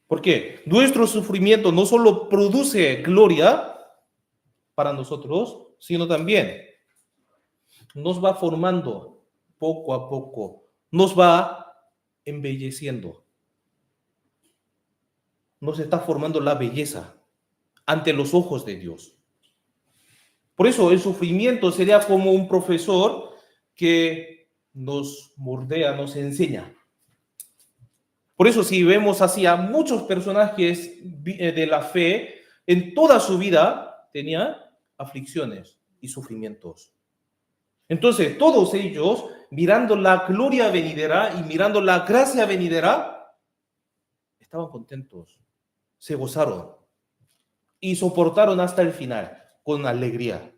¿Por qué? Nuestro sufrimiento no solo produce gloria para nosotros, sino también nos va formando poco a poco, nos va embelleciendo, nos está formando la belleza ante los ojos de Dios. Por eso el sufrimiento sería como un profesor que nos moldea, nos enseña. Por eso si vemos así a muchos personajes de la fe, en toda su vida tenía aflicciones y sufrimientos. Entonces todos ellos, mirando la gloria venidera y mirando la gracia venidera, estaban contentos, se gozaron y soportaron hasta el final con alegría.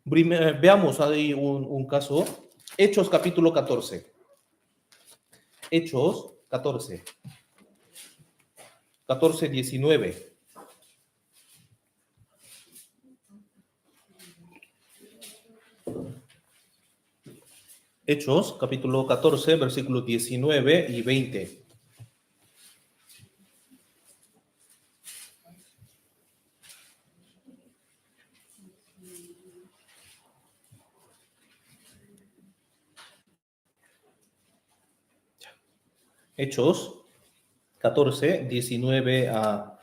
Veamos ahí un caso. Hechos capítulo 14. Hechos 14. 14, 19. Hechos capítulo 14, versículos 19 y 20. Hechos 14, 19 a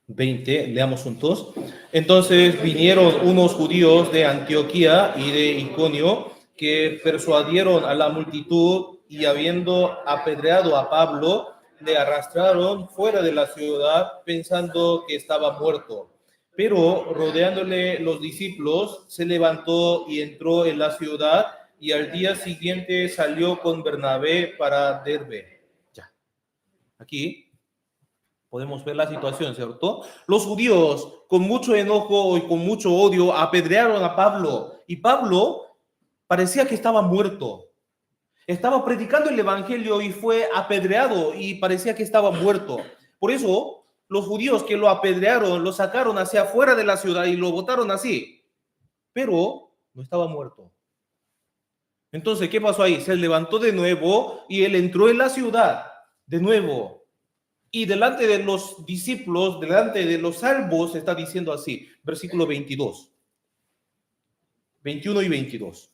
20, leamos juntos. Entonces vinieron unos judíos de Antioquía y de Iconio que persuadieron a la multitud y habiendo apedreado a Pablo, le arrastraron fuera de la ciudad pensando que estaba muerto. Pero rodeándole los discípulos, se levantó y entró en la ciudad y al día siguiente salió con Bernabé para Derbe. Ya, aquí podemos ver la situación, ¿cierto? Los judíos, con mucho enojo y con mucho odio, apedrearon a Pablo. Y Pablo parecía que estaba muerto. Estaba predicando el evangelio y fue apedreado y parecía que estaba muerto. Por eso, los judíos que lo apedrearon, lo sacaron hacia afuera de la ciudad y lo botaron así. Pero no estaba muerto. Entonces, ¿qué pasó ahí? Se levantó de nuevo y él entró en la ciudad de nuevo. Y delante de los discípulos, delante de los salvos, está diciendo así, versículo 22, 21 y 22.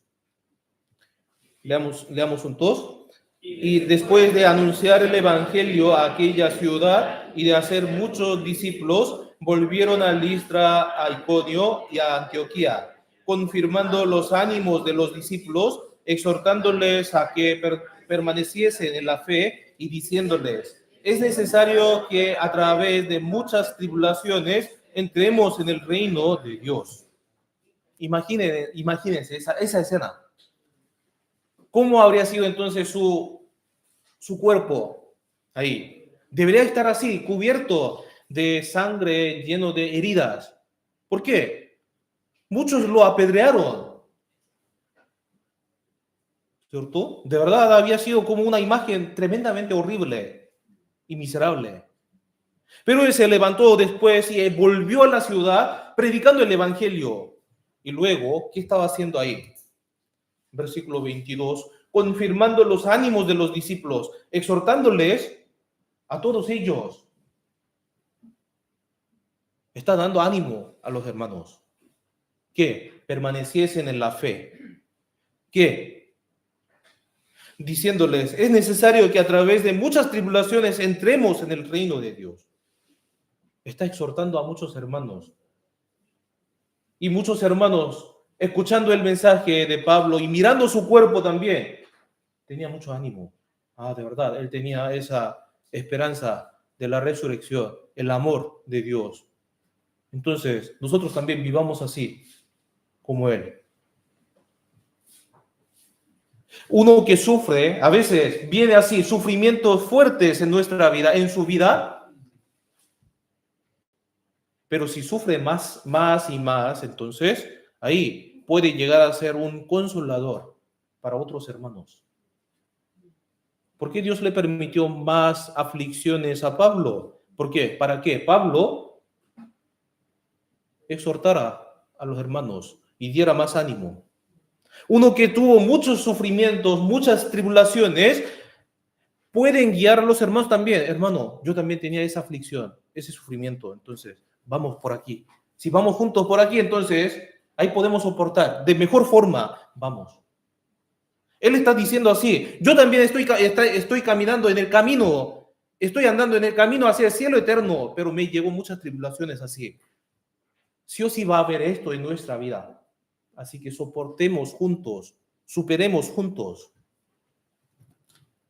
Leamos juntos. Y después de anunciar el evangelio a aquella ciudad y de hacer muchos discípulos, volvieron a Listra, a Iconio y a Antioquía, confirmando los ánimos de los discípulos, exhortándoles a que permaneciesen en la fe y diciéndoles: es necesario que a través de muchas tribulaciones entremos en el reino de Dios. Imagínense esa escena. ¿Cómo habría sido entonces su cuerpo ahí? Debería estar así, cubierto de sangre, lleno de heridas. ¿Por qué? Muchos lo apedrearon, ¿cierto? De verdad había sido como una imagen tremendamente horrible y miserable. Pero él se levantó después y volvió a la ciudad predicando el evangelio. Y luego, ¿qué estaba haciendo ahí? Versículo 22, confirmando los ánimos de los discípulos, exhortándoles a todos ellos. Está dando ánimo a los hermanos que permaneciesen en la fe. ¿Qué? Diciéndoles, es necesario que a través de muchas tribulaciones entremos en el reino de Dios. Está exhortando a muchos hermanos. Y muchos hermanos, escuchando el mensaje de Pablo y mirando su cuerpo también, tenía mucho ánimo. De verdad, él tenía esa esperanza de la resurrección, el amor de Dios. Entonces, nosotros también vivamos así, como él. Uno que sufre, a veces viene así, sufrimientos fuertes en nuestra vida, en su vida, pero si sufre más y más, entonces ahí puede llegar a ser un consolador para otros hermanos. ¿Por qué Dios le permitió más aflicciones a Pablo? ¿Por qué? ¿Para qué? Pablo exhortara a los hermanos y diera más ánimo. Uno que tuvo muchos sufrimientos, muchas tribulaciones, pueden guiar a los hermanos también. Hermano, yo también tenía esa aflicción, ese sufrimiento, entonces vamos por aquí. Si vamos juntos por aquí, entonces ahí podemos soportar. De mejor forma, vamos. Él está diciendo así, yo también estoy caminando en el camino, estoy andando en el camino hacia el cielo eterno, pero me llegó muchas tribulaciones así. Sí o sí va a haber esto en nuestra vida. Así que soportemos juntos, superemos juntos.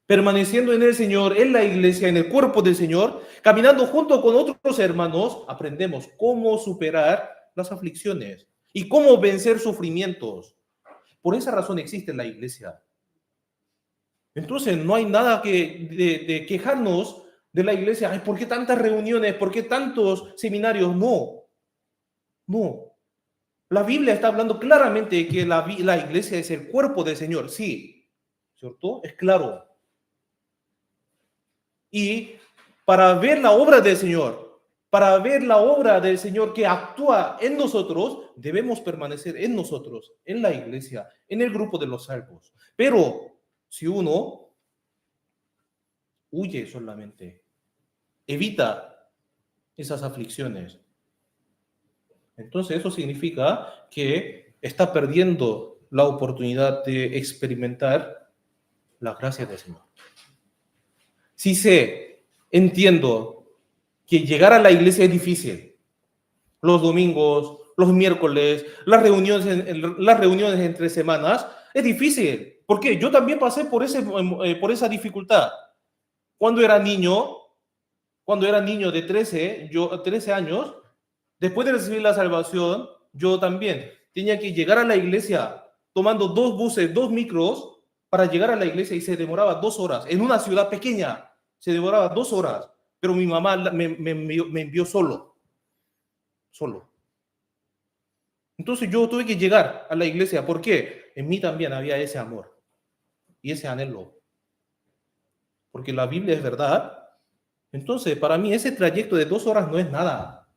Permaneciendo en el Señor, en la iglesia, en el cuerpo del Señor, caminando junto con otros hermanos, aprendemos cómo superar las aflicciones y cómo vencer sufrimientos. Por esa razón existe la iglesia. Entonces, no hay nada de quejarnos de la iglesia. Ay, ¿por qué tantas reuniones? ¿Por qué tantos seminarios? No, no. La Biblia está hablando claramente de que la iglesia es el cuerpo del Señor. Sí, ¿cierto? Es claro. Y para ver la obra del Señor, para ver la obra del Señor que actúa en nosotros, debemos permanecer en nosotros, en la iglesia, en el grupo de los salvos. Pero si uno huye solamente, evita esas aflicciones, entonces eso significa que está perdiendo la oportunidad de experimentar la gracia del Señor. Si entiendo que llegar a la iglesia es difícil, los domingos, los miércoles, las reuniones entre semanas, es difícil. ¿Por qué? Yo también pasé por esa dificultad. Cuando era niño de 13 años, después de recibir la salvación, yo también tenía que llegar a la iglesia tomando 2 buses, 2 micros para llegar a la iglesia y se demoraba 2 horas. En una ciudad pequeña se demoraba 2 horas, pero mi mamá me envió solo. Entonces yo tuve que llegar a la iglesia. ¿Por qué? En mí también había ese amor y ese anhelo. Porque la Biblia es verdad. Entonces, para mí ese trayecto de 2 horas no es nada.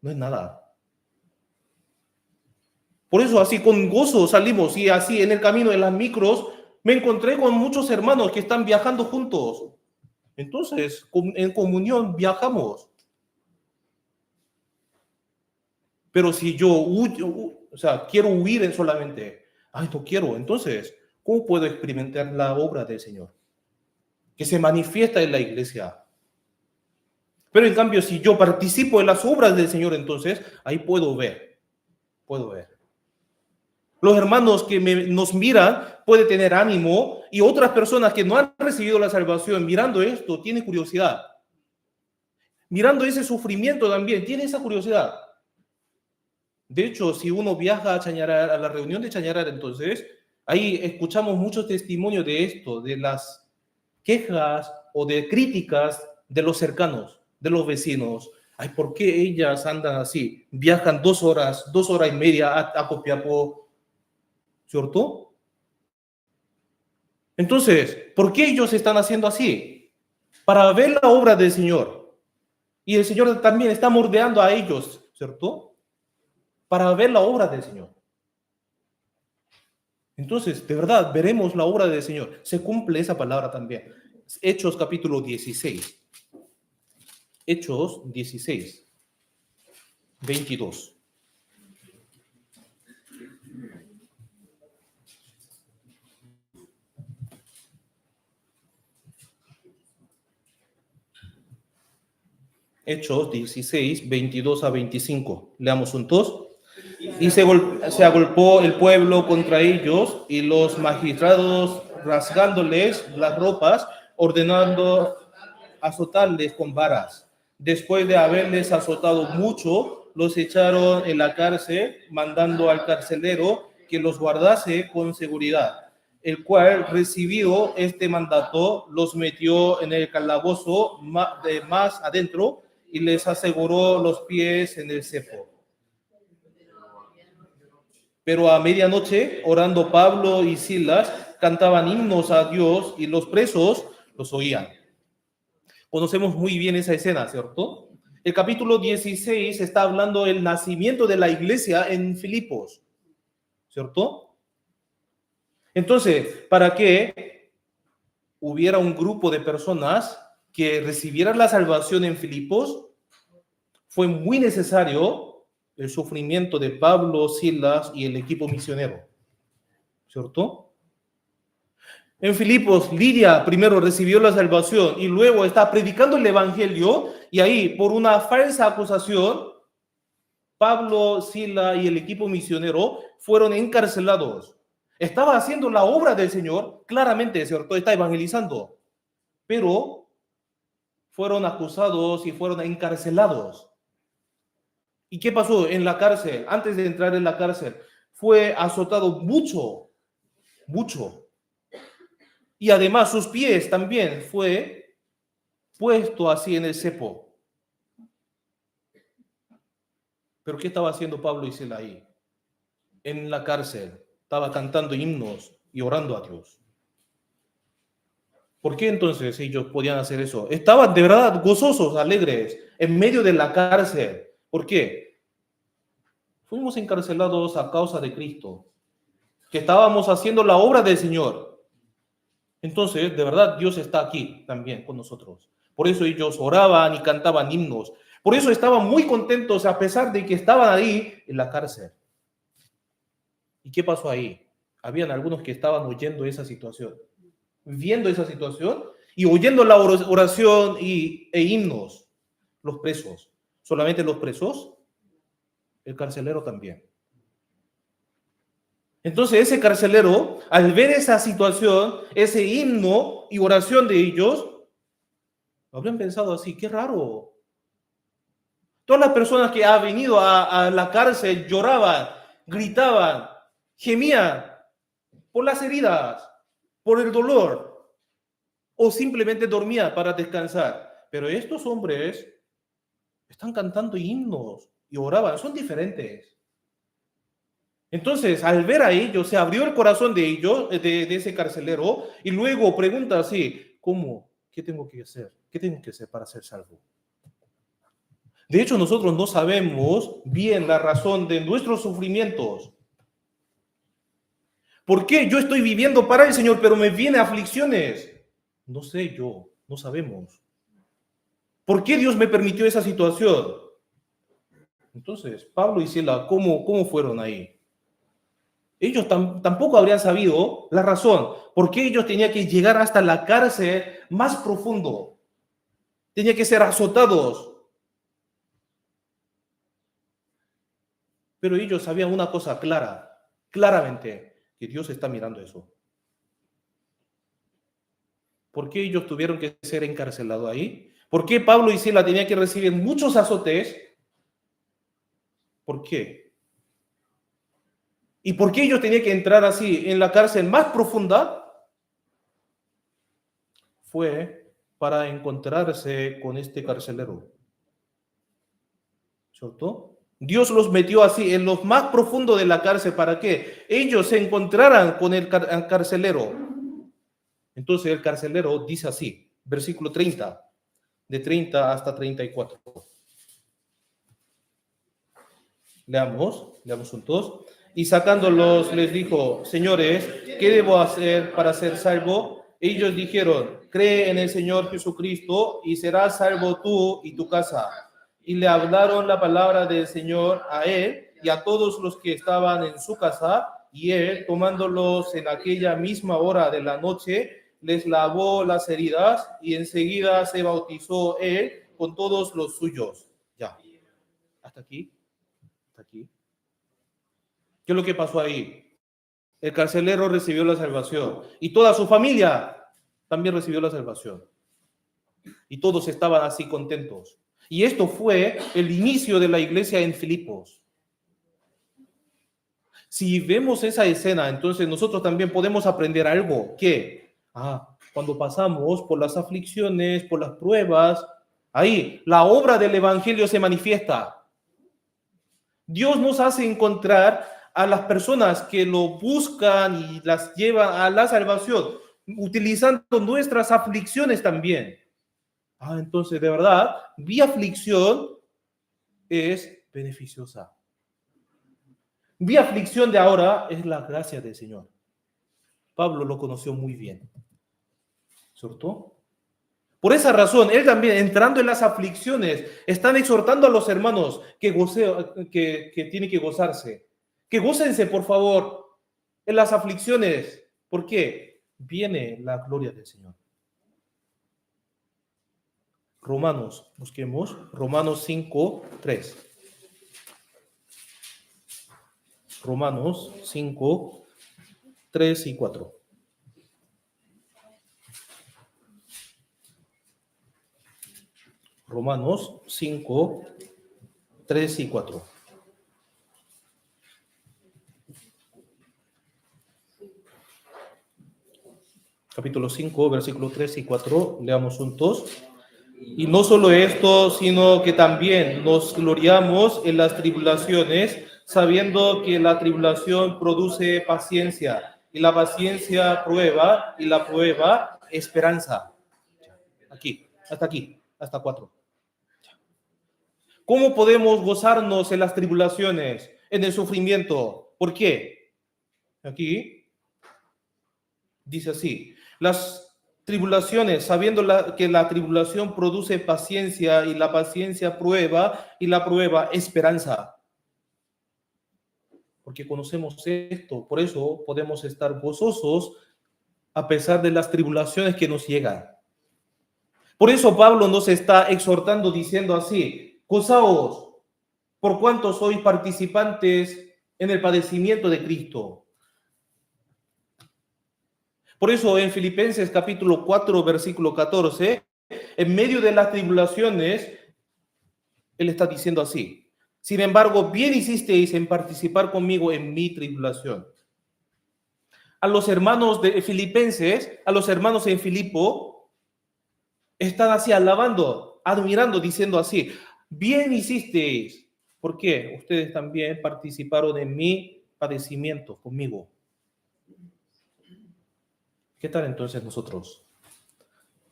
No es nada. Por eso así con gozo salimos y así en el camino de las micros me encontré con muchos hermanos que están viajando juntos. Entonces, en comunión viajamos. Pero si yo quiero huir solamente, no quiero, entonces, ¿cómo puedo experimentar la obra del Señor? Que se manifiesta en la iglesia. Pero en cambio, si yo participo en las obras del Señor, entonces, ahí puedo ver. Los hermanos que nos miran pueden tener ánimo y otras personas que no han recibido la salvación mirando esto tienen curiosidad. Mirando ese sufrimiento también, tiene esa curiosidad. De hecho, si uno viaja a Chañarar, a la reunión de Chañarar, entonces, ahí escuchamos muchos testimonios de esto, de las quejas o de críticas de los cercanos, de los vecinos. Ay, ¿por qué ellas andan así? Viajan 2 horas y media a Copiapó, ¿cierto? Entonces, ¿por qué ellos están haciendo así? Para ver la obra del Señor. Y el Señor también está mordeando a ellos, ¿cierto? Para ver la obra del Señor. Entonces, de verdad, veremos la obra del Señor. Se cumple esa palabra también. Hechos capítulo 16. Hechos 16, 22. Hechos 16, 22 a 25. Leamos juntos. Y se agolpó el pueblo contra ellos y los magistrados rasgándoles las ropas, ordenando azotarles con varas. Después de haberles azotado mucho, los echaron en la cárcel, mandando al carcelero que los guardase con seguridad, el cual, recibido este mandato, los metió en el calabozo más adentro y les aseguró los pies en el cepo. Pero a medianoche, orando Pablo y Silas, cantaban himnos a Dios y los presos los oían. Conocemos muy bien esa escena, ¿cierto? El capítulo 16 está hablando del nacimiento de la iglesia en Filipos, ¿cierto? Entonces, ¿para qué hubiera un grupo de personas que recibieran la salvación en Filipos, fue muy necesario el sufrimiento de Pablo, Silas y el equipo misionero, ¿cierto? En Filipos, Lidia primero recibió la salvación y luego está predicando el evangelio, y ahí, por una falsa acusación, Pablo, Silas y el equipo misionero fueron encarcelados. Estaba haciendo la obra del Señor, claramente, ¿cierto? Está evangelizando, pero fueron acusados y fueron encarcelados. ¿Y qué pasó en la cárcel? Antes de entrar en la cárcel, fue azotado mucho, mucho. Y además sus pies también fue puesto así en el cepo. ¿Pero qué estaba haciendo Pablo y Silas ahí? En la cárcel. Estaba cantando himnos y orando a Dios. ¿Por qué entonces ellos podían hacer eso? Estaban de verdad gozosos, alegres, en medio de la cárcel. ¿Por qué? Fuimos encarcelados a causa de Cristo, que estábamos haciendo la obra del Señor. Entonces, de verdad, Dios está aquí también con nosotros. Por eso ellos oraban y cantaban himnos. Por eso estaban muy contentos a pesar de que estaban ahí en la cárcel. ¿Y qué pasó ahí? Habían algunos que estaban oyendo esa situación, viendo esa situación y oyendo la oración e himnos. Los presos. ¿Solamente los presos? El carcelero también. Entonces ese carcelero, al ver esa situación, ese himno y oración de ellos, habrían pensado así: qué raro. Todas las personas que han venido a la cárcel lloraban, gritaban, gemían por las heridas, por el dolor, o simplemente dormían para descansar. Pero estos hombres están cantando himnos y oraban, son diferentes. Entonces, al ver a ellos, se abrió el corazón de ellos, de ese carcelero, y luego pregunta así: ¿cómo? ¿Qué tengo que hacer? ¿Qué tengo que hacer para ser salvo? De hecho, nosotros no sabemos bien la razón de nuestros sufrimientos. ¿Por qué yo estoy viviendo para el Señor, pero me vienen aflicciones? No sé yo, no sabemos. ¿Por qué Dios me permitió esa situación? Entonces, Pablo y Silas, ¿cómo fueron ahí? Ellos tampoco habrían sabido la razón por qué ellos tenían que llegar hasta la cárcel más profundo. Tenían que ser azotados. Pero ellos sabían una cosa claramente, que Dios está mirando eso. ¿Por qué ellos tuvieron que ser encarcelados ahí? ¿Por qué Pablo y Silas tenían que recibir muchos azotes? ¿Por qué? ¿Y por qué ellos tenían que entrar así en la cárcel más profunda? Fue para encontrarse con este carcelero, ¿cierto? Dios los metió así en lo más profundo de la cárcel para que ellos se encontraran con el carcelero. Entonces el carcelero dice así, versículo 30, de 30 hasta 34. Leamos juntos. Y sacándolos les dijo: señores, ¿qué debo hacer para ser salvo? Ellos dijeron: cree en el Señor Jesucristo y serás salvo tú y tu casa. Y le hablaron la palabra del Señor a él y a todos los que estaban en su casa, y él, tomándolos en aquella misma hora de la noche, les lavó las heridas, y enseguida se bautizó él con todos los suyos. Ya, hasta aquí. Aquí. ¿Qué es lo que pasó ahí? El carcelero recibió la salvación y toda su familia también recibió la salvación. Y todos estaban así contentos. Y esto fue el inicio de la iglesia en Filipos. Si vemos esa escena, entonces nosotros también podemos aprender algo. ¿Qué? Cuando pasamos por las aflicciones, por las pruebas, ahí la obra del evangelio se manifiesta. Dios nos hace encontrar a las personas que lo buscan y las llevan a la salvación, utilizando nuestras aflicciones también. Entonces, de verdad, mi aflicción es beneficiosa. Mi aflicción de ahora es la gracia del Señor. Pablo lo conoció muy bien. ¿Cierto? Por esa razón, él también, entrando en las aflicciones, están exhortando a los hermanos que tienen que gozarse. Que gócense, por favor, en las aflicciones. ¿Por qué? Viene la gloria del Señor. Romanos, busquemos, Romanos 5, 3. Romanos 5, 3 y 4. Romanos 5, 3 y 4. Capítulo 5, versículos 3 y 4, leamos juntos. Y no solo esto, sino que también nos gloriamos en las tribulaciones, sabiendo que la tribulación produce paciencia, y la paciencia prueba, y la prueba esperanza. Aquí, hasta 4. ¿Cómo podemos gozarnos en las tribulaciones, en el sufrimiento? ¿Por qué? Aquí dice así, las tribulaciones, sabiendo que la tribulación produce paciencia y la paciencia prueba y la prueba esperanza. Porque conocemos esto, por eso podemos estar gozosos a pesar de las tribulaciones que nos llegan. Por eso Pablo nos está exhortando diciendo así, gozaos por cuanto sois participantes en el padecimiento de Cristo. Por eso en Filipenses capítulo 4, versículo 14, en medio de las tribulaciones, él está diciendo así, sin embargo, bien hicisteis en participar conmigo en mi tribulación. A los hermanos de Filipenses, a los hermanos en Filipo, están así alabando, admirando, diciendo así, bien hicisteis. ¿Por qué? Ustedes también participaron en mi padecimiento conmigo. ¿Qué tal entonces nosotros?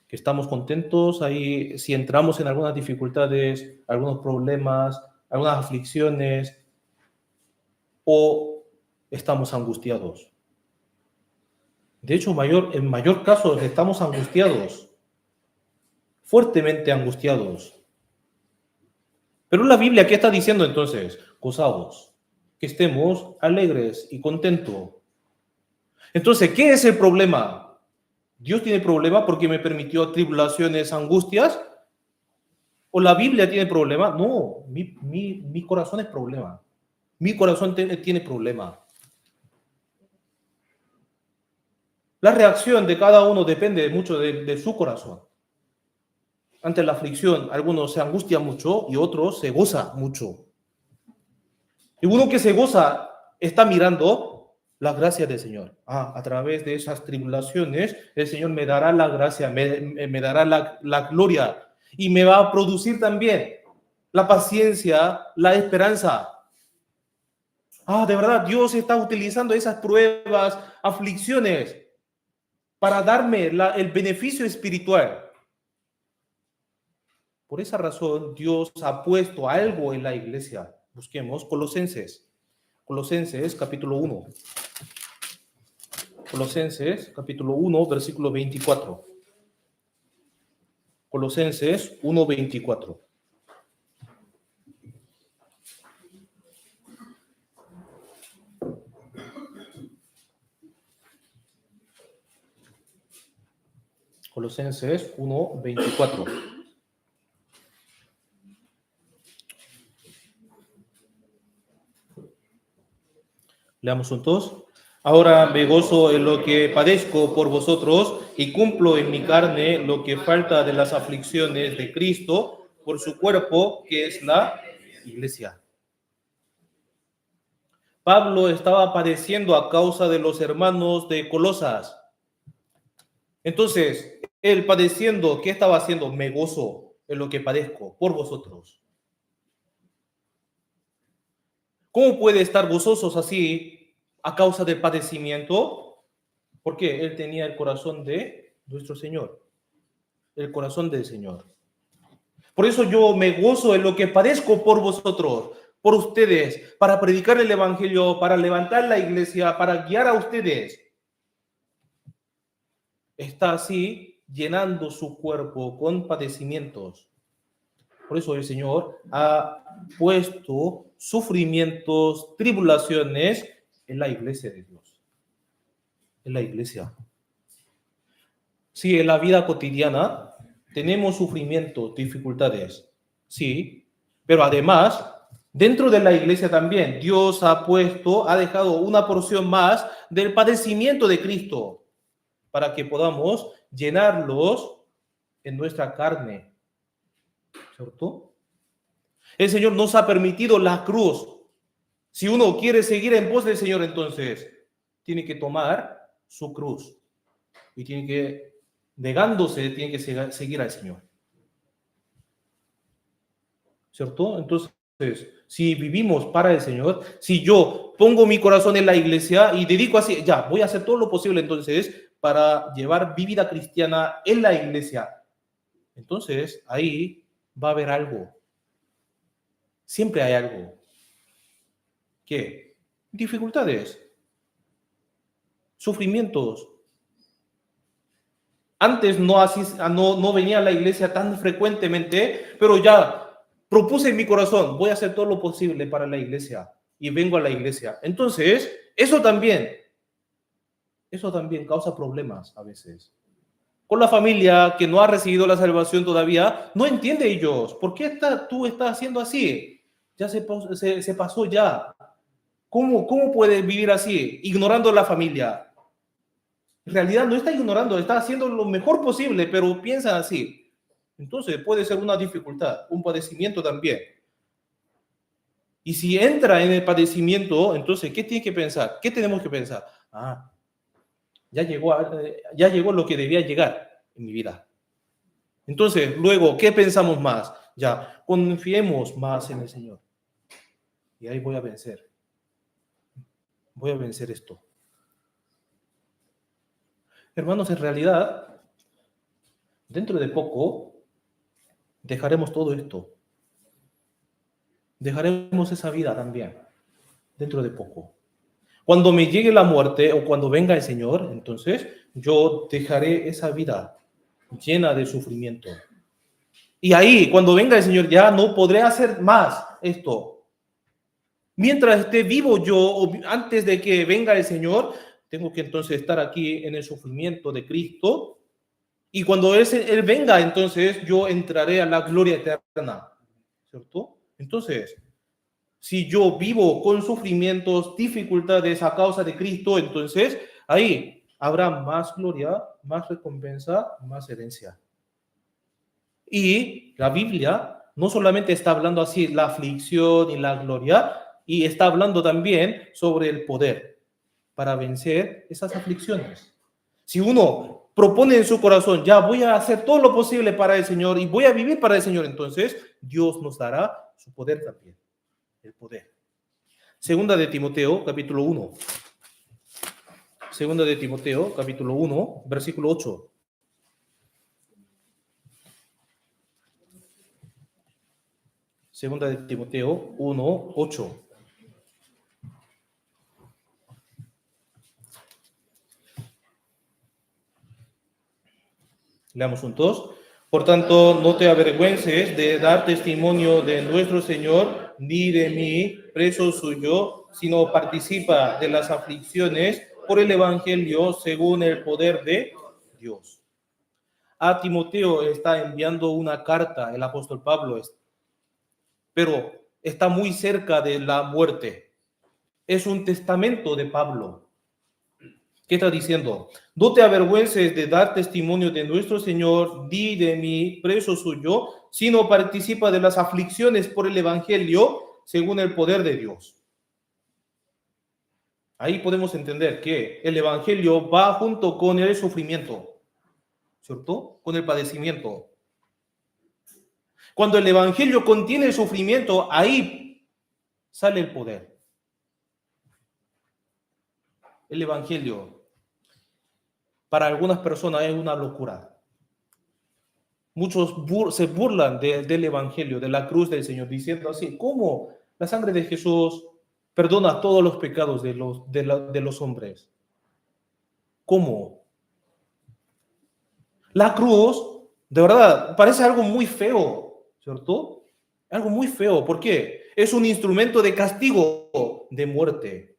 Que estamos contentos ahí, si entramos en algunas dificultades, algunos problemas, algunas aflicciones, o estamos angustiados. De hecho, en mayor caso, estamos angustiados, fuertemente angustiados. Pero la Biblia, ¿qué está diciendo entonces? Gozaos, que estemos alegres y contentos. Entonces, ¿qué es el problema? ¿Dios tiene problema porque me permitió tribulaciones, angustias? ¿O la Biblia tiene problema? No, mi corazón es problema. Mi corazón tiene problema. La reacción de cada uno depende mucho de su corazón. Ante la aflicción, algunos se angustian mucho y otros se goza mucho. Y uno que se goza está mirando la gracia del Señor. A través de esas tribulaciones, el Señor me dará la gracia, me dará la gloria y me va a producir también la paciencia, la esperanza. De verdad, Dios está utilizando esas pruebas, aflicciones, para darme el beneficio espiritual. Por esa razón, Dios ha puesto algo en la iglesia. Busquemos Colosenses. Colosenses, capítulo 1. Colosenses, capítulo 1, versículo 24. Colosenses 1, 24. Colosenses 1, 24. Leamos juntos. Ahora me gozo en lo que padezco por vosotros y cumplo en mi carne lo que falta de las aflicciones de Cristo por su cuerpo, que es la iglesia. Pablo estaba padeciendo a causa de los hermanos de Colosas. Entonces, él padeciendo, ¿qué estaba haciendo? Me gozo en lo que padezco por vosotros. ¿Cómo puede estar gozosos así a causa del padecimiento? Porque él tenía el corazón de nuestro Señor, el corazón del Señor. Por eso yo me gozo en lo que padezco por vosotros, por ustedes, para predicar el evangelio, para levantar la iglesia, para guiar a ustedes. Está así llenando su cuerpo con padecimientos. Por eso el Señor ha puesto sufrimientos, tribulaciones en la iglesia de Dios, en la iglesia. Sí, en la vida cotidiana tenemos sufrimientos, dificultades, sí, pero además, dentro de la iglesia también, Dios ha dejado una porción más del padecimiento de Cristo para que podamos llenarlos en nuestra carne, ¿cierto? El Señor nos ha permitido la cruz. Si uno quiere seguir en pos del Señor, entonces tiene que tomar su cruz y tiene que, negándose, tiene que seguir al Señor. ¿Cierto? Entonces, si vivimos para el Señor, si yo pongo mi corazón en la iglesia y dedico así, ya, voy a hacer todo lo posible entonces para llevar mi vida cristiana en la iglesia, entonces ahí va a haber algo. Siempre hay algo. ¿Qué? Dificultades, sufrimientos. Antes no venía a la iglesia tan frecuentemente, pero ya propuse en mi corazón, voy a hacer todo lo posible para la iglesia y vengo a la iglesia. Entonces, eso también causa problemas a veces. Con la familia que no ha recibido la salvación todavía, no entiende ellos. ¿Por qué tú estás haciendo así? Ya se pasó ya. ¿Cómo puedes vivir así, ignorando a la familia? En realidad no está ignorando, está haciendo lo mejor posible, pero piensa así. Entonces puede ser una dificultad, un padecimiento también. Y si entra en el padecimiento, entonces, ¿qué tiene que pensar? ¿Qué tenemos que pensar? Ya llegó lo que debía llegar en mi vida. Entonces, luego, ¿qué pensamos más? Ya, confiemos más en el Señor. Y ahí voy a vencer. Voy a vencer esto. Hermanos, en realidad, dentro de poco, dejaremos todo esto. Dejaremos esa vida también, dentro de poco. Cuando me llegue la muerte o cuando venga el Señor, entonces yo dejaré esa vida llena de sufrimiento. Y ahí, cuando venga el Señor, ya no podré hacer más esto. Mientras esté vivo yo, o antes de que venga el Señor, tengo que entonces estar aquí en el sufrimiento de Cristo. Y cuando Él venga, entonces yo entraré a la gloria eterna. ¿Cierto? Entonces, si yo vivo con sufrimientos, dificultades a causa de Cristo, entonces ahí habrá más gloria, más recompensa, más herencia. Y la Biblia no solamente está hablando así la aflicción y la gloria, y está hablando también sobre el poder para vencer esas aflicciones. Si uno propone en su corazón, ya voy a hacer todo lo posible para el Señor y voy a vivir para el Señor, entonces Dios nos dará su poder también, el poder. Segunda de Timoteo, capítulo 1. Segunda de Timoteo, capítulo 1, versículo 8. Segunda de Timoteo 1, 8. Leamos juntos. Por tanto, no te avergüences de dar testimonio de nuestro Señor, ni de mí, preso suyo, sino participa de las aflicciones por el Evangelio según el poder de Dios. A Timoteo está enviando una carta, el apóstol Pablo, pero está muy cerca de la muerte. Es un testamento de Pablo. ¿Qué está diciendo? No te avergüences de dar testimonio de nuestro Señor, di de mí, preso suyo, sino participa de las aflicciones por el Evangelio según el poder de Dios. Ahí podemos entender que el Evangelio va junto con el sufrimiento, ¿cierto? Con el padecimiento. Cuando el Evangelio contiene el sufrimiento, ahí sale el poder. El Evangelio, para algunas personas es una locura. Muchos se burlan del Evangelio, de la cruz del Señor, diciendo así, ¿cómo la sangre de Jesús perdona todos los pecados de los hombres? ¿Cómo? La cruz, de verdad, parece algo muy feo, ¿cierto? Algo muy feo. ¿Por qué? Es un instrumento de castigo, de muerte.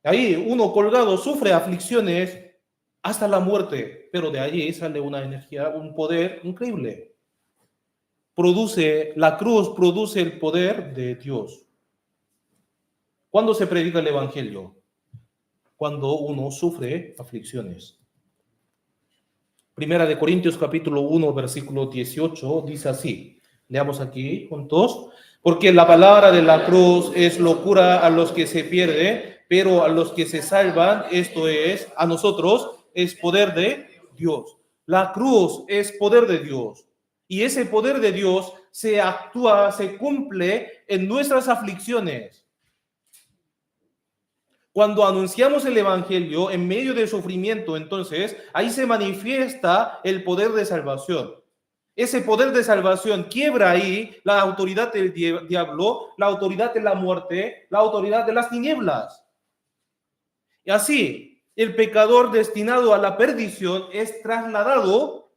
Ahí uno colgado sufre aflicciones hasta la muerte, pero de allí sale una energía, un poder increíble. La cruz produce el poder de Dios. ¿Cuándo se predica el Evangelio? Cuando uno sufre aflicciones. Primera de Corintios capítulo 1, versículo 18, dice así. Leamos aquí juntos. Porque la palabra de la cruz es locura a los que se pierden, pero a los que se salvan, esto es, a nosotros, es poder de Dios. La cruz es poder de Dios. Y ese poder de Dios se actúa, se cumple en nuestras aflicciones. Cuando anunciamos el Evangelio en medio del sufrimiento, entonces ahí se manifiesta el poder de salvación. Ese poder de salvación quiebra ahí la autoridad del diablo, la autoridad de la muerte, la autoridad de las tinieblas. Y así, el pecador destinado a la perdición es trasladado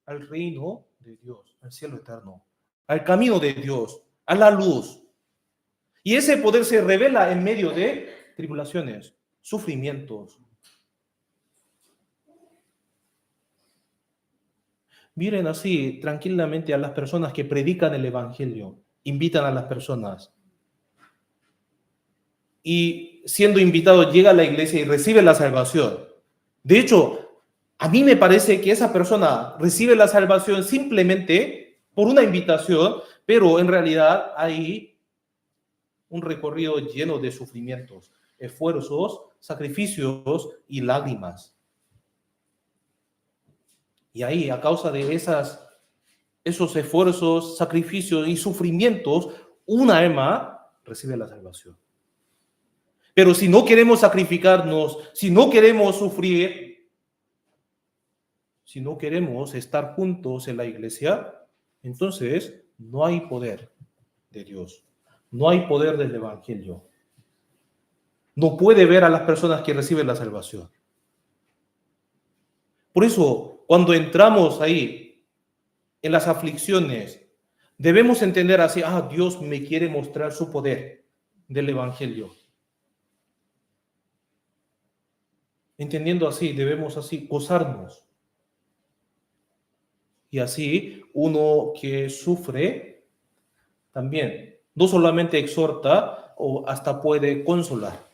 al reino de Dios, al cielo eterno, al camino de Dios, a la luz. Y ese poder se revela en medio de tribulaciones, sufrimientos. Miren así tranquilamente a las personas que predican el Evangelio, invitan a las personas. Y siendo invitado llega a la iglesia y recibe la salvación. De hecho, a mí me parece que esa persona recibe la salvación simplemente por una invitación, pero en realidad hay un recorrido lleno de sufrimientos, esfuerzos, sacrificios y lágrimas. Y ahí, a causa de esos esfuerzos, sacrificios y sufrimientos, un alma recibe la salvación. Pero si no queremos sacrificarnos, si no queremos sufrir, si no queremos estar juntos en la iglesia, entonces no hay poder de Dios, no hay poder del Evangelio. No puede ver a las personas que reciben la salvación. Por eso, cuando entramos ahí en las aflicciones, debemos entender así, Dios me quiere mostrar su poder del Evangelio. Entendiendo así, debemos así gozarnos. Y así, uno que sufre también no solamente exhorta o hasta puede consolar,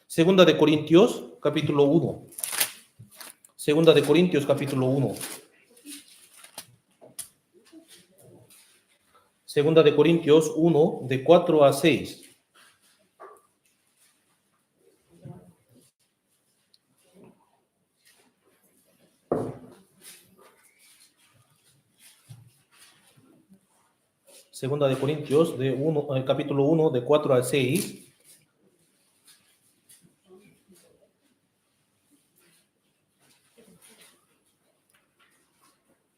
Segunda de Corintios, capítulo 1. Segunda de Corintios, capítulo 1. Segunda de Corintios 1, de 4 a 6. Segunda de Corintios, capítulo 1, de 4 al 6.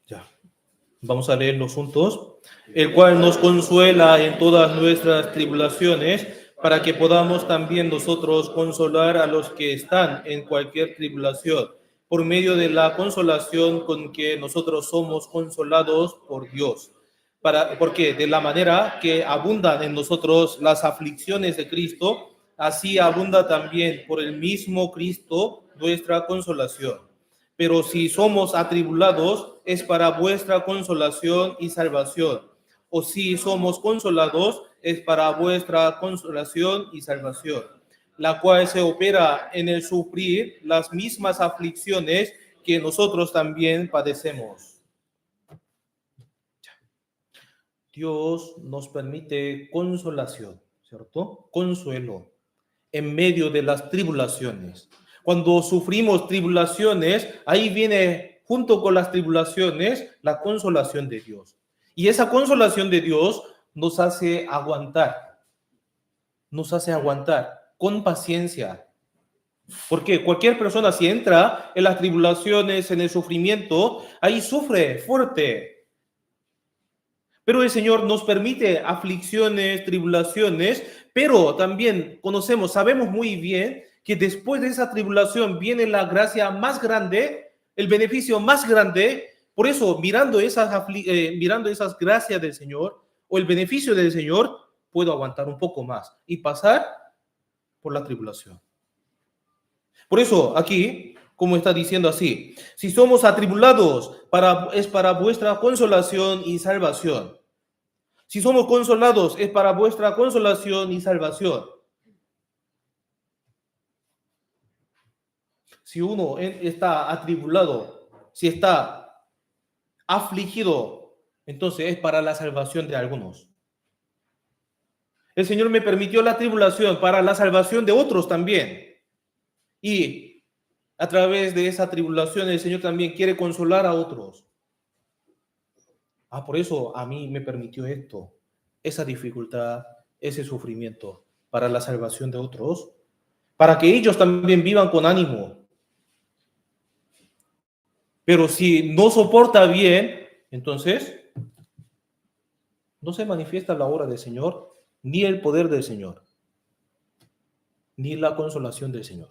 Ya, vamos a leerlos juntos. El cual nos consuela en todas nuestras tribulaciones, para que podamos también nosotros consolar a los que están en cualquier tribulación, por medio de la consolación con que nosotros somos consolados por Dios. Porque de la manera que abundan en nosotros las aflicciones de Cristo, así abunda también por el mismo Cristo nuestra consolación. Pero si somos atribulados, es para vuestra consolación y salvación. O si somos consolados, es para vuestra consolación y salvación, la cual se opera en el sufrir las mismas aflicciones que nosotros también padecemos. Dios nos permite consolación, ¿cierto? Consuelo en medio de las tribulaciones. Cuando sufrimos tribulaciones, ahí viene junto con las tribulaciones la consolación de Dios. Y esa consolación de Dios nos hace aguantar con paciencia. Porque cualquier persona, si entra en las tribulaciones, en el sufrimiento, ahí sufre fuerte. Pero el Señor nos permite aflicciones, tribulaciones, pero también sabemos muy bien que después de esa tribulación viene la gracia más grande, el beneficio más grande. Por eso, mirando esas gracias del Señor o el beneficio del Señor, puedo aguantar un poco más y pasar por la tribulación. Por eso, aquí, como está diciendo así, si somos atribulados, es para vuestra consolación y salvación. Si somos consolados, es para vuestra consolación y salvación. Si uno está atribulado, si está afligido, entonces es para la salvación de algunos. El Señor me permitió la tribulación para la salvación de otros también. Y a través de esa tribulación el Señor también quiere consolar a otros. Por eso a mí me permitió esto, esa dificultad, ese sufrimiento para la salvación de otros, para que ellos también vivan con ánimo. Pero si no soporta bien, entonces no se manifiesta la obra del Señor, ni el poder del Señor, ni la consolación del Señor.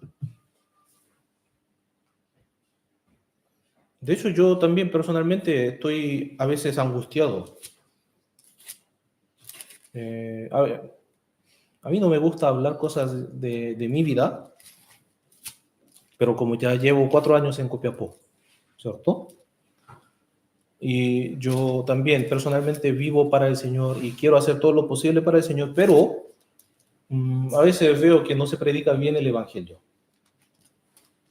De hecho, yo también personalmente estoy a veces angustiado. A mí no me gusta hablar cosas de mi vida, pero como ya llevo 4 años en Copiapó, ¿cierto? Y yo también personalmente vivo para el Señor y quiero hacer todo lo posible para el Señor, pero a veces veo que no se predica bien el Evangelio.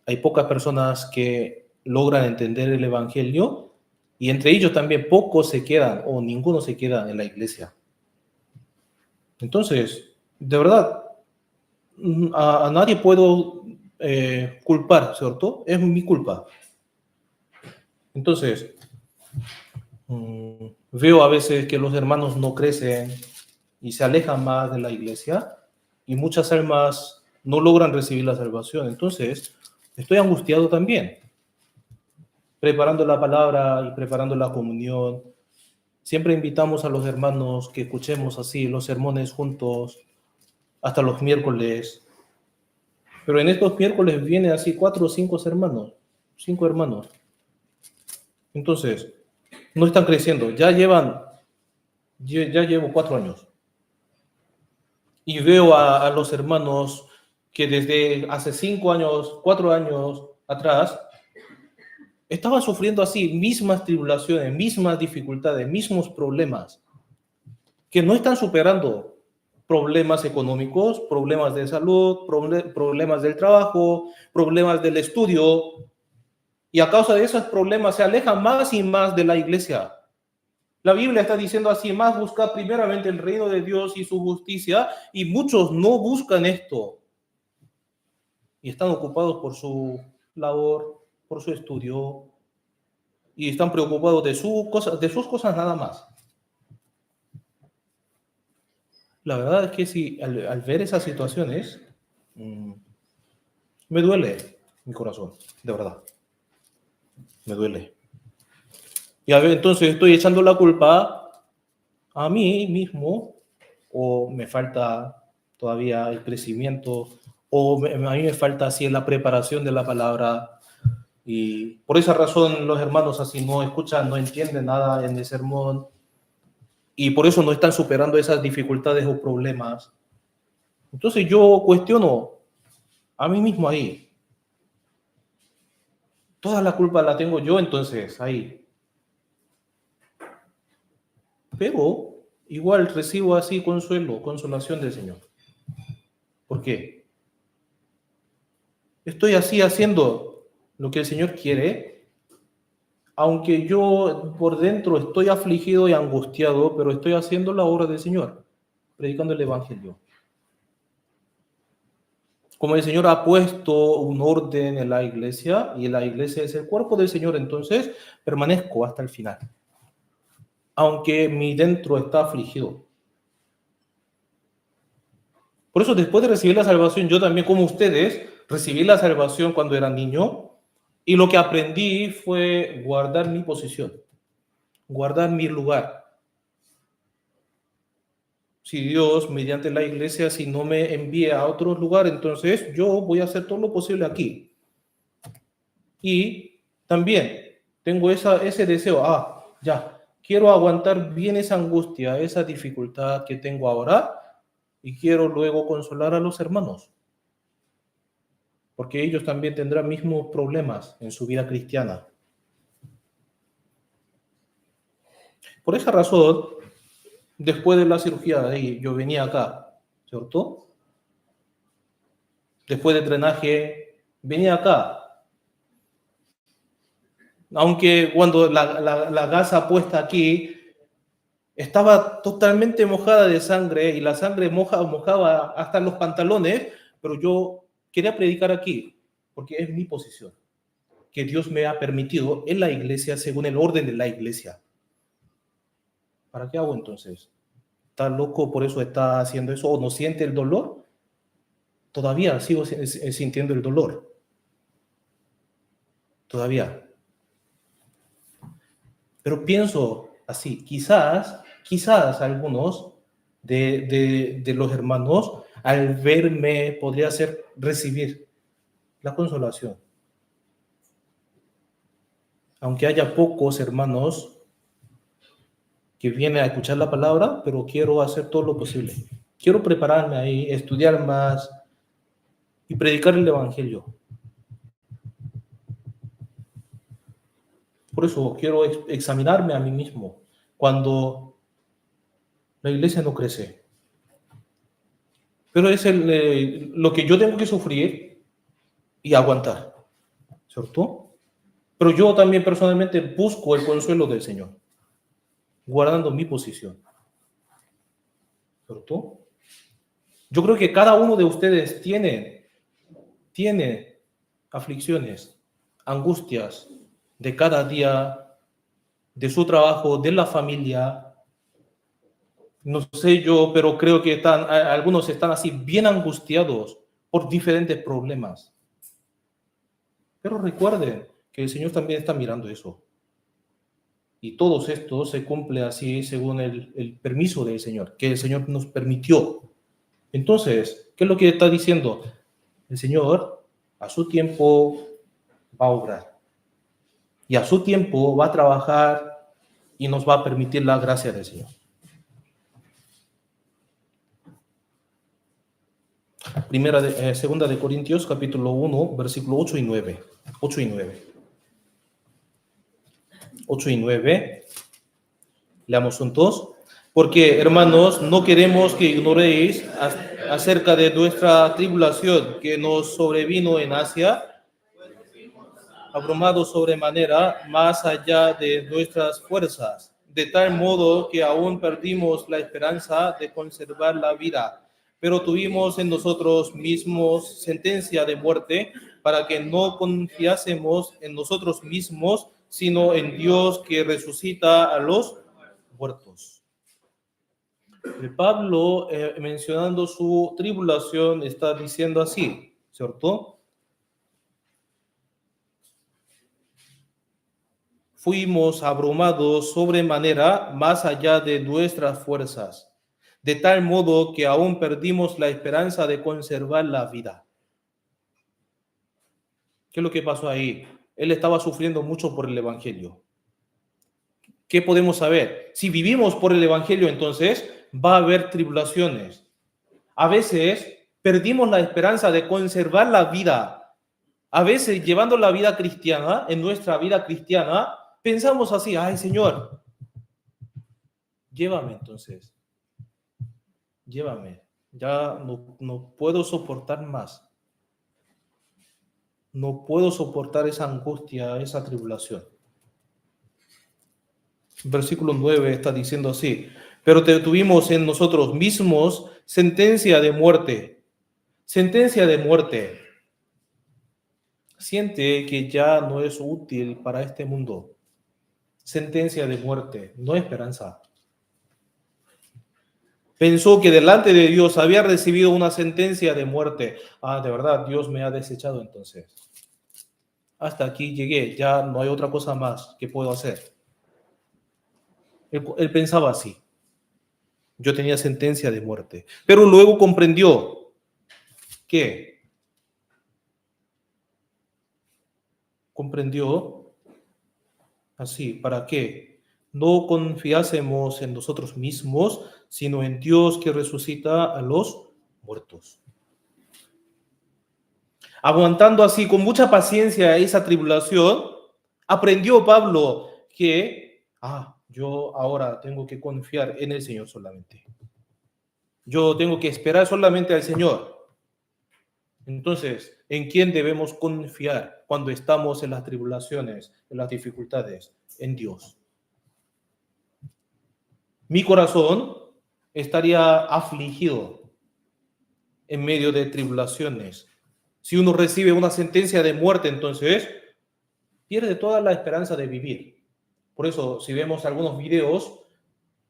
Hay pocas personas que logran entender el Evangelio y entre ellos también pocos se quedan o ninguno se queda en la iglesia. Entonces, de verdad, a nadie puedo culpar, ¿cierto? Es mi culpa. Entonces, veo a veces que los hermanos no crecen y se alejan más de la iglesia y muchas almas no logran recibir la salvación. Entonces, estoy angustiado también, preparando la palabra y preparando la comunión. Siempre invitamos a los hermanos que escuchemos así los sermones juntos hasta los miércoles. Pero en estos miércoles vienen así 4 o 5 hermanos, 5 hermanos. Entonces, no están creciendo. Ya llevo 4 años. Y veo a los hermanos que desde hace 5 años, 4 años atrás, estaban sufriendo así mismas tribulaciones, mismas dificultades, mismos problemas, que no están superando problemas económicos, problemas de salud, problemas del trabajo, problemas del estudio, y a causa de esos problemas se alejan más y más de la iglesia. La Biblia está diciendo así, más busca primeramente el reino de Dios y su justicia, y muchos no buscan esto. Y están ocupados por su labor, por su estudio, y están preocupados de sus cosas nada más. La verdad es que sí, al ver esas situaciones, me duele mi corazón, de verdad. Me duele. Y a ver, entonces estoy echando la culpa a mí mismo, o me falta todavía el crecimiento, o a mí me falta así la preparación de la palabra. Y por esa razón los hermanos así no escuchan, no entienden nada en el sermón, y por eso no están superando esas dificultades o problemas. Entonces yo cuestiono a mí mismo ahí. Toda la culpa la tengo yo entonces ahí. Pero igual recibo así consolación del Señor. ¿Por qué? Estoy así haciendo lo que el Señor quiere, aunque yo por dentro estoy afligido y angustiado, pero estoy haciendo la obra del Señor, predicando el Evangelio. Como el Señor ha puesto un orden en la iglesia, y la iglesia es el cuerpo del Señor, entonces permanezco hasta el final, aunque mi dentro está afligido. Por eso, después de recibir la salvación, yo también, como ustedes, recibí la salvación cuando era niño, y lo que aprendí fue guardar mi posición, guardar mi lugar. Si Dios, mediante la iglesia, si no me envía a otro lugar, entonces yo voy a hacer todo lo posible aquí. Y también tengo ese deseo, ya, quiero aguantar bien esa angustia, esa dificultad que tengo ahora y quiero luego consolar a los hermanos, porque ellos también tendrán mismos problemas en su vida cristiana. Por esa razón, después de la cirugía, yo venía acá, ¿cierto? Después del drenaje, venía acá. Aunque cuando la gasa puesta aquí estaba totalmente mojada de sangre y la sangre mojaba hasta los pantalones, pero yo quería predicar aquí porque es mi posición, que Dios me ha permitido en la iglesia según el orden de la iglesia. ¿Para qué hago entonces? ¿Está loco por eso está haciendo eso o no siente el dolor? Todavía sigo sintiendo el dolor. Todavía. Pero pienso así, quizás algunos de los hermanos al verme podría recibir la consolación. Aunque haya pocos hermanos que vienen a escuchar la palabra, pero quiero hacer todo lo posible. Quiero prepararme ahí, estudiar más y predicar el evangelio. Por eso quiero examinarme a mí mismo cuando la iglesia no crece. Pero es lo que yo tengo que sufrir y aguantar, ¿cierto? Pero yo también personalmente busco el consuelo del Señor, guardando mi posición, ¿cierto? Yo creo que cada uno de ustedes tiene aflicciones, angustias de cada día, de su trabajo, de la familia. No sé yo, pero creo que algunos están así bien angustiados por diferentes problemas. Pero recuerden que el Señor también está mirando eso. Y todo esto se cumple así según el permiso del Señor, que el Señor nos permitió. Entonces, ¿qué es lo que está diciendo? El Señor a su tiempo va a obrar. Y a su tiempo va a trabajar y nos va a permitir la gracia del Señor. Segunda de Corintios, capítulo 1, versículo 8 y 9. 8 y 9. 8 y 9. Leamos juntos. Porque, hermanos, no queremos que ignoréis acerca de nuestra tribulación que nos sobrevino en Asia, abrumado sobremanera, más allá de nuestras fuerzas, de tal modo que aún perdimos la esperanza de conservar la vida, pero tuvimos en nosotros mismos sentencia de muerte, para que no confiásemos en nosotros mismos, sino en Dios que resucita a los muertos. Pablo, mencionando su tribulación, está diciendo así, ¿cierto? Fuimos abrumados sobremanera más allá de nuestras fuerzas, de tal modo que aún perdimos la esperanza de conservar la vida. ¿Qué es lo que pasó ahí? Él estaba sufriendo mucho por el Evangelio. ¿Qué podemos saber? Si vivimos por el Evangelio, entonces va a haber tribulaciones. A veces perdimos la esperanza de conservar la vida. A veces, llevando la vida cristiana, en nuestra vida cristiana, pensamos así, ay Señor, llévame entonces, llévame. Ya no puedo soportar más. No puedo soportar esa angustia, esa tribulación. Versículo 9 está diciendo así, pero tuvimos en nosotros mismos sentencia de muerte. Sentencia de muerte. Siente que ya no es útil para este mundo. Sentencia de muerte, no esperanza. Pensó que delante de Dios había recibido una sentencia de muerte. De verdad, Dios me ha desechado entonces. Hasta aquí llegué, ya no hay otra cosa más que puedo hacer. Él pensaba así. Yo tenía sentencia de muerte. Pero luego comprendió que así, ¿para qué? No confiásemos en nosotros mismos, sino en Dios que resucita a los muertos. Aguantando así con mucha paciencia esa tribulación, aprendió Pablo que, yo ahora tengo que confiar en el Señor solamente. Yo tengo que esperar solamente al Señor. Entonces, ¿en quién debemos confiar cuando estamos en las tribulaciones, en las dificultades? En Dios. Mi corazón estaría afligido en medio de tribulaciones. Si uno recibe una sentencia de muerte, entonces pierde toda la esperanza de vivir. Por eso, si vemos algunos videos,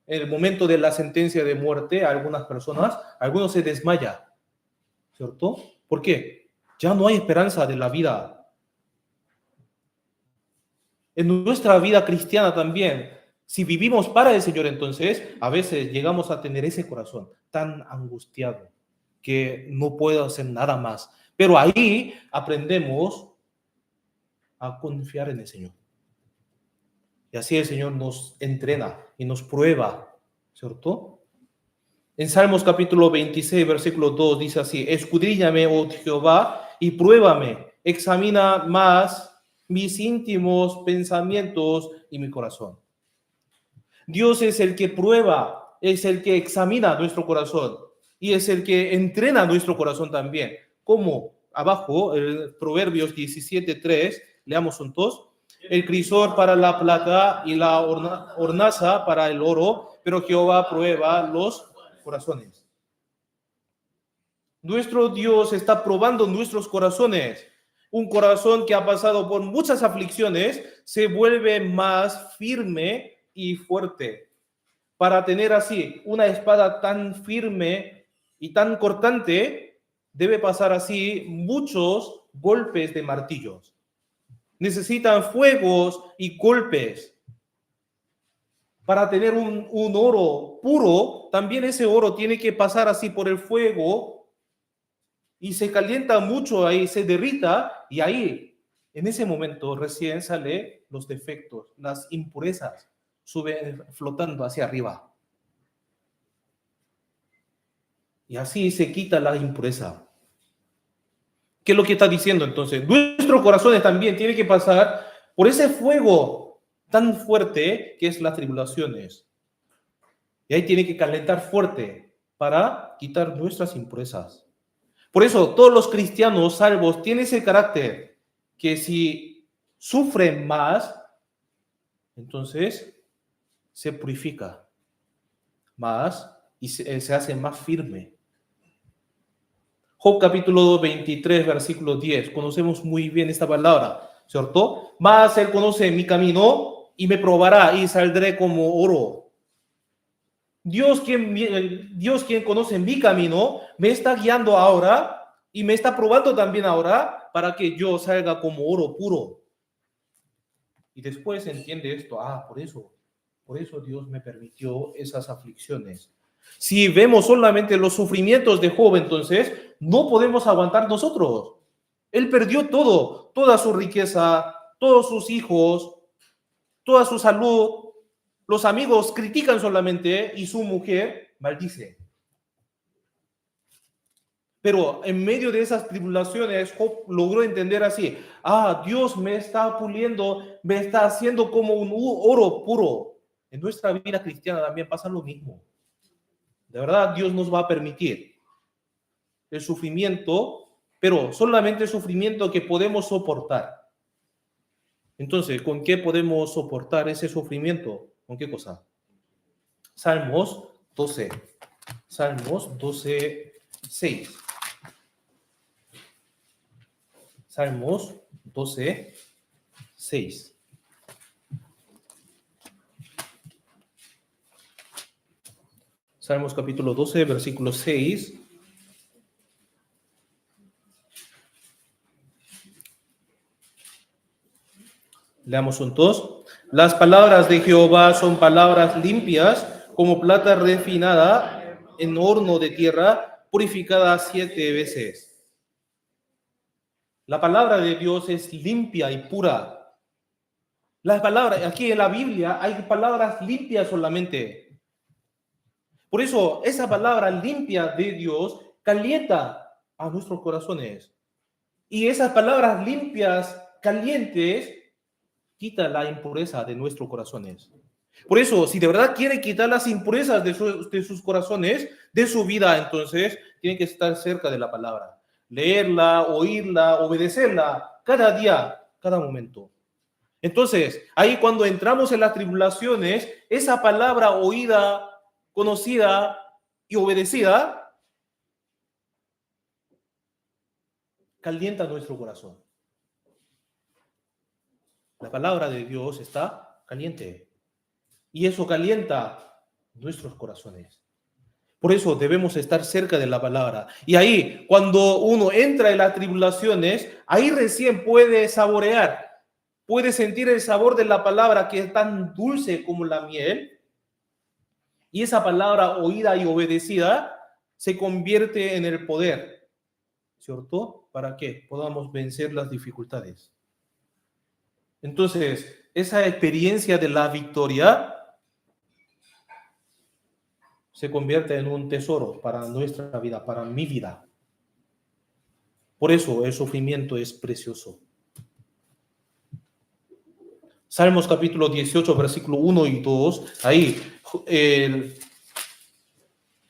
en el momento de la sentencia de muerte, a algunas personas, algunos se desmayan, ¿cierto? ¿Por qué? Ya no hay esperanza de la vida. En nuestra vida cristiana también, si vivimos para el Señor, entonces a veces llegamos a tener ese corazón tan angustiado que no puedo hacer nada más. Pero ahí aprendemos a confiar en el Señor. Y así el Señor nos entrena y nos prueba, ¿cierto? En Salmos capítulo 26, versículo 2 dice así: escudriñame, oh Jehová, y pruébame, examina más mis íntimos pensamientos y mi corazón. Dios es el que prueba, es el que examina nuestro corazón y es el que entrena nuestro corazón también. Como abajo, el Proverbios 17:3, leamos juntos: el crisol para la plata y la hornaza para el oro, pero Jehová prueba los corazones. Nuestro Dios está probando nuestros corazones. Un corazón que ha pasado por muchas aflicciones se vuelve más firme y fuerte. Para tener así una espada tan firme y tan cortante, debe pasar así muchos golpes de martillos. Necesitan fuegos y golpes. Para tener un oro puro, también ese oro tiene que pasar así por el fuego y se calienta mucho ahí, se derrita y ahí, en ese momento, recién salen los defectos, las impurezas, suben flotando hacia arriba. Y así se quita la impureza. ¿Qué es lo que está diciendo entonces? Nuestros corazones también tienen que pasar por ese fuego tan fuerte que es las tribulaciones. Y ahí tiene que calentar fuerte para quitar nuestras impurezas. Por eso todos los cristianos salvos tienen ese carácter que si sufren más, entonces se purifica más y se hace más firme. Job capítulo 23, versículo 10. Conocemos muy bien esta palabra, ¿cierto? Mas él conoce mi camino y me probará y saldré como oro. Dios quien conoce mi camino, me está guiando ahora y me está probando también ahora para que yo salga como oro puro. Y después entiende esto, por eso Dios me permitió esas aflicciones. Si vemos solamente los sufrimientos de Job, entonces no podemos aguantar nosotros. Él perdió todo, toda su riqueza, todos sus hijos, toda su salud. Los amigos critican solamente y su mujer maldice. Pero en medio de esas tribulaciones, Job logró entender así: Dios me está puliendo, me está haciendo como un oro puro. En nuestra vida cristiana también pasa lo mismo. De verdad, Dios nos va a permitir el sufrimiento, pero solamente el sufrimiento que podemos soportar. Entonces, ¿con qué podemos soportar ese sufrimiento? ¿Con qué cosa? Salmos 12. Salmos 12, 6. Salmos 12, 6. Salmos capítulo 12, versículo 6. Leamos juntos. Las palabras de Jehová son palabras limpias, como plata refinada en horno de tierra, purificada 7 veces. La palabra de Dios es limpia y pura. Las palabras, aquí en la Biblia hay palabras limpias solamente. Por eso, esa palabra limpia de Dios calienta a nuestros corazones. Y esas palabras limpias, calientes, quita la impureza de nuestros corazones. Por eso, si de verdad quiere quitar las impurezas de sus corazones, de su vida, entonces tiene que estar cerca de la palabra. Leerla, oírla, obedecerla, cada día, cada momento. Entonces, ahí cuando entramos en las tribulaciones, esa palabra oída, conocida y obedecida, calienta nuestro corazón. La palabra de Dios está caliente. Y eso calienta nuestros corazones. Por eso debemos estar cerca de la palabra. Y ahí, cuando uno entra en las tribulaciones, ahí recién puede saborear, puede sentir el sabor de la palabra que es tan dulce como la miel. Y esa palabra oída y obedecida se convierte en el poder, ¿cierto? Para que podamos vencer las dificultades. Entonces, esa experiencia de la victoria se convierte en un tesoro para nuestra vida, para mi vida. Por eso el sufrimiento es precioso. Salmos capítulo 18, versículo 1 y 2, ahí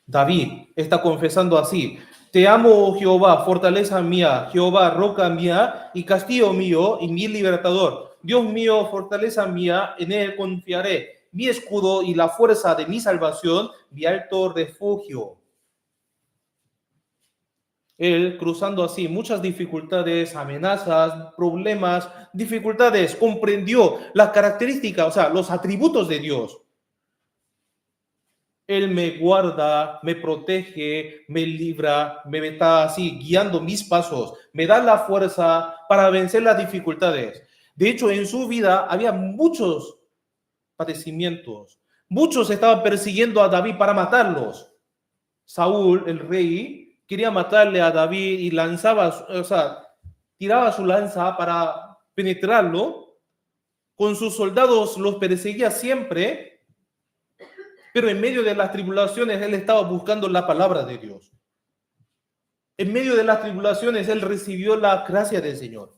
David está confesando así: te amo, oh Jehová, fortaleza mía, Jehová, roca mía y castillo mío y mi libertador. Dios mío, fortaleza mía, en él confiaré. Mi escudo y la fuerza de mi salvación, mi alto refugio. Él, cruzando así muchas dificultades, amenazas, problemas, dificultades, comprendió las características, o sea, los atributos de Dios. Él me guarda, me protege, me libra, me está así guiando mis pasos, me da la fuerza para vencer las dificultades. De hecho, en su vida había muchos padecimientos. Muchos estaban persiguiendo a David para matarlos. Saúl, el rey, quería matarle a David y lanzaba, o sea, tiraba su lanza para penetrarlo. Con sus soldados los perseguía siempre, pero en medio de las tribulaciones él estaba buscando la palabra de Dios. En medio de las tribulaciones él recibió la gracia del Señor.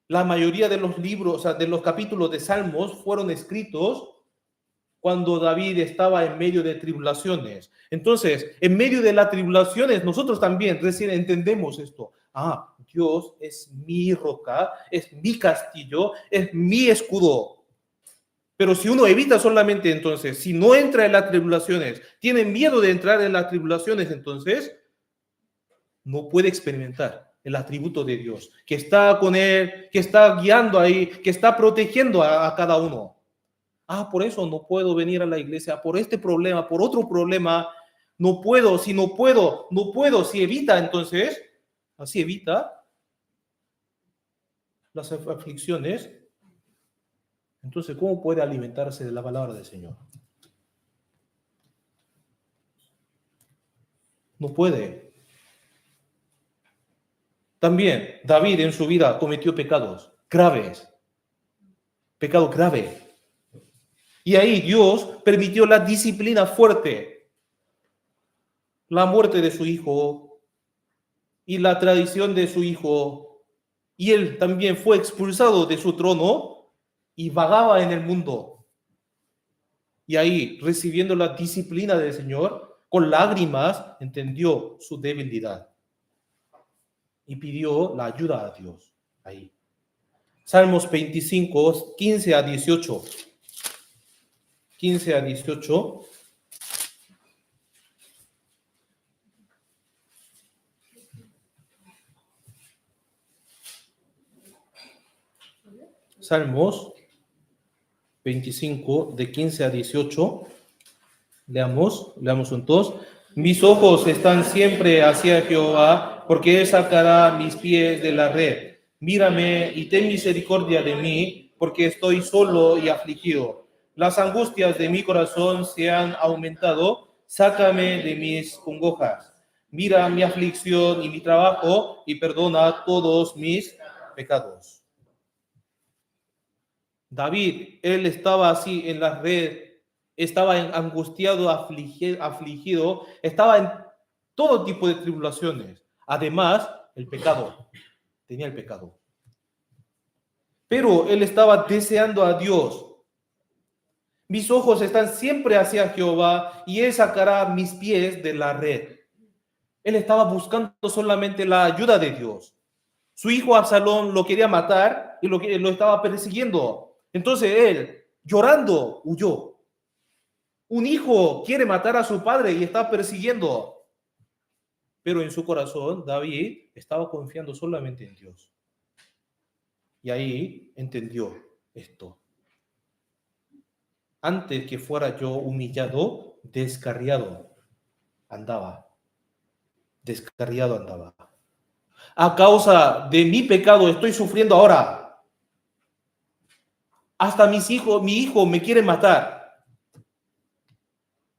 La mayoría de los libros, o sea, de los capítulos de Salmos fueron escritos cuando David estaba en medio de tribulaciones. Entonces, en medio de las tribulaciones, nosotros también recién entendemos esto. Ah, Dios es mi roca, es mi castillo, es mi escudo. Pero si uno evita solamente, entonces, si no entra en las tribulaciones, tiene miedo de entrar en las tribulaciones, entonces, no puede experimentar el atributo de Dios, que está con él, que está guiando ahí, que está protegiendo a cada uno. Ah, por eso no puedo venir a la iglesia, por este problema, por otro problema, no puedo, si evita, entonces, así evita las aflicciones, entonces, ¿cómo puede alimentarse de la palabra del Señor? No puede. También David en su vida cometió pecados graves, pecado grave. Y ahí Dios permitió la disciplina fuerte, la muerte de su hijo y la traición de su hijo. Y él también fue expulsado de su trono y vagaba en el mundo. Y ahí, recibiendo la disciplina del Señor, con lágrimas, entendió su debilidad y pidió la ayuda a Dios. Ahí. Salmos 25, 15 a 18. 15 a 18. Salmos 25, de 15 a 18. Leamos juntos. Mis ojos están siempre hacia Jehová, porque Él sacará mis pies de la red. Mírame y ten misericordia de mí, porque estoy solo y afligido. Las angustias de mi corazón se han aumentado. Sácame de mis congojas. Mira mi aflicción y mi trabajo y perdona todos mis pecados. David, él estaba así en la red, estaba angustiado, afligido, estaba en todo tipo de tribulaciones. Además, el pecado, tenía el pecado. Pero él estaba deseando a Dios. Mis ojos están siempre hacia Jehová y él sacará mis pies de la red. Él estaba buscando solamente la ayuda de Dios. Su hijo Absalón lo quería matar y lo estaba persiguiendo. Entonces él, llorando, huyó. Un hijo quiere matar a su padre y está persiguiendo. Pero en su corazón, David estaba confiando solamente en Dios. Y ahí entendió esto. Antes que fuera yo humillado, descarriado andaba. Descarriado andaba. A causa de mi pecado estoy sufriendo ahora. Hasta mi hijo me quiere matar.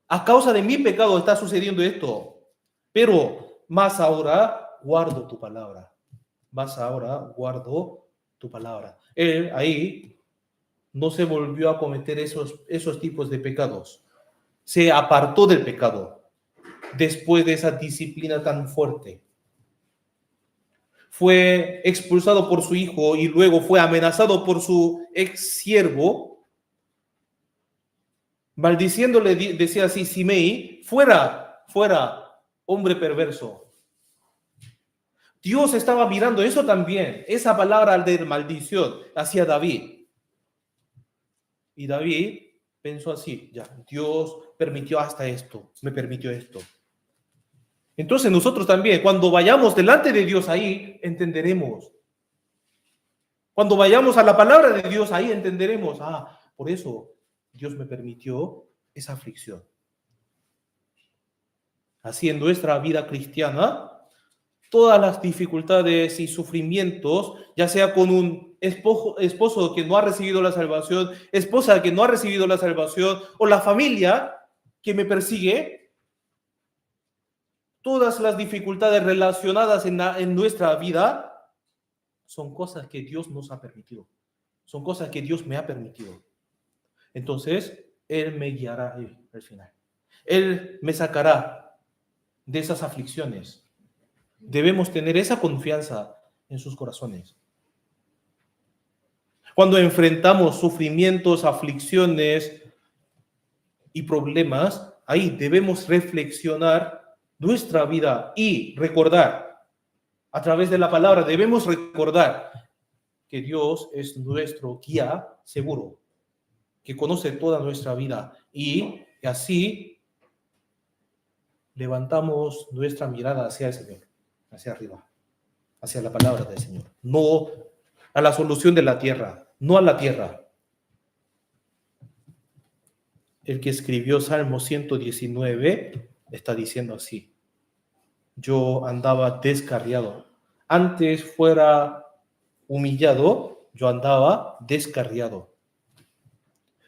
A causa de mi pecado está sucediendo esto. Pero más ahora guardo tu palabra. Más ahora guardo tu palabra. Él ahí no se volvió a cometer esos tipos de pecados. Se apartó del pecado después de esa disciplina tan fuerte. Fue expulsado por su hijo y luego fue amenazado por su ex siervo, maldiciéndole, decía así, Simei, fuera, fuera, hombre perverso. Dios estaba mirando eso también, esa palabra de maldición hacia David. Y David pensó así, ya, Dios permitió hasta esto, me permitió esto. Entonces nosotros también, cuando vayamos delante de Dios ahí, entenderemos. Cuando vayamos a la palabra de Dios ahí, entenderemos, por eso Dios me permitió esa aflicción. Así en nuestra vida cristiana, todas las dificultades y sufrimientos, ya sea con un esposo que no ha recibido la salvación, esposa que no ha recibido la salvación, o la familia que me persigue, todas las dificultades relacionadas en nuestra vida son cosas que Dios nos ha permitido. Son cosas que Dios me ha permitido. Entonces, Él me guiará al final. Él me sacará de esas aflicciones. Debemos tener esa confianza en sus corazones. Cuando enfrentamos sufrimientos, aflicciones y problemas, ahí debemos reflexionar nuestra vida y recordar, a través de la palabra, debemos recordar que Dios es nuestro guía seguro, que conoce toda nuestra vida y así levantamos nuestra mirada hacia el Señor, hacia arriba, hacia la palabra del Señor, no a la solución de la tierra, no a la tierra. El que escribió Salmo 119 está diciendo así: yo andaba descarriado. Antes fuera humillado, yo andaba descarriado.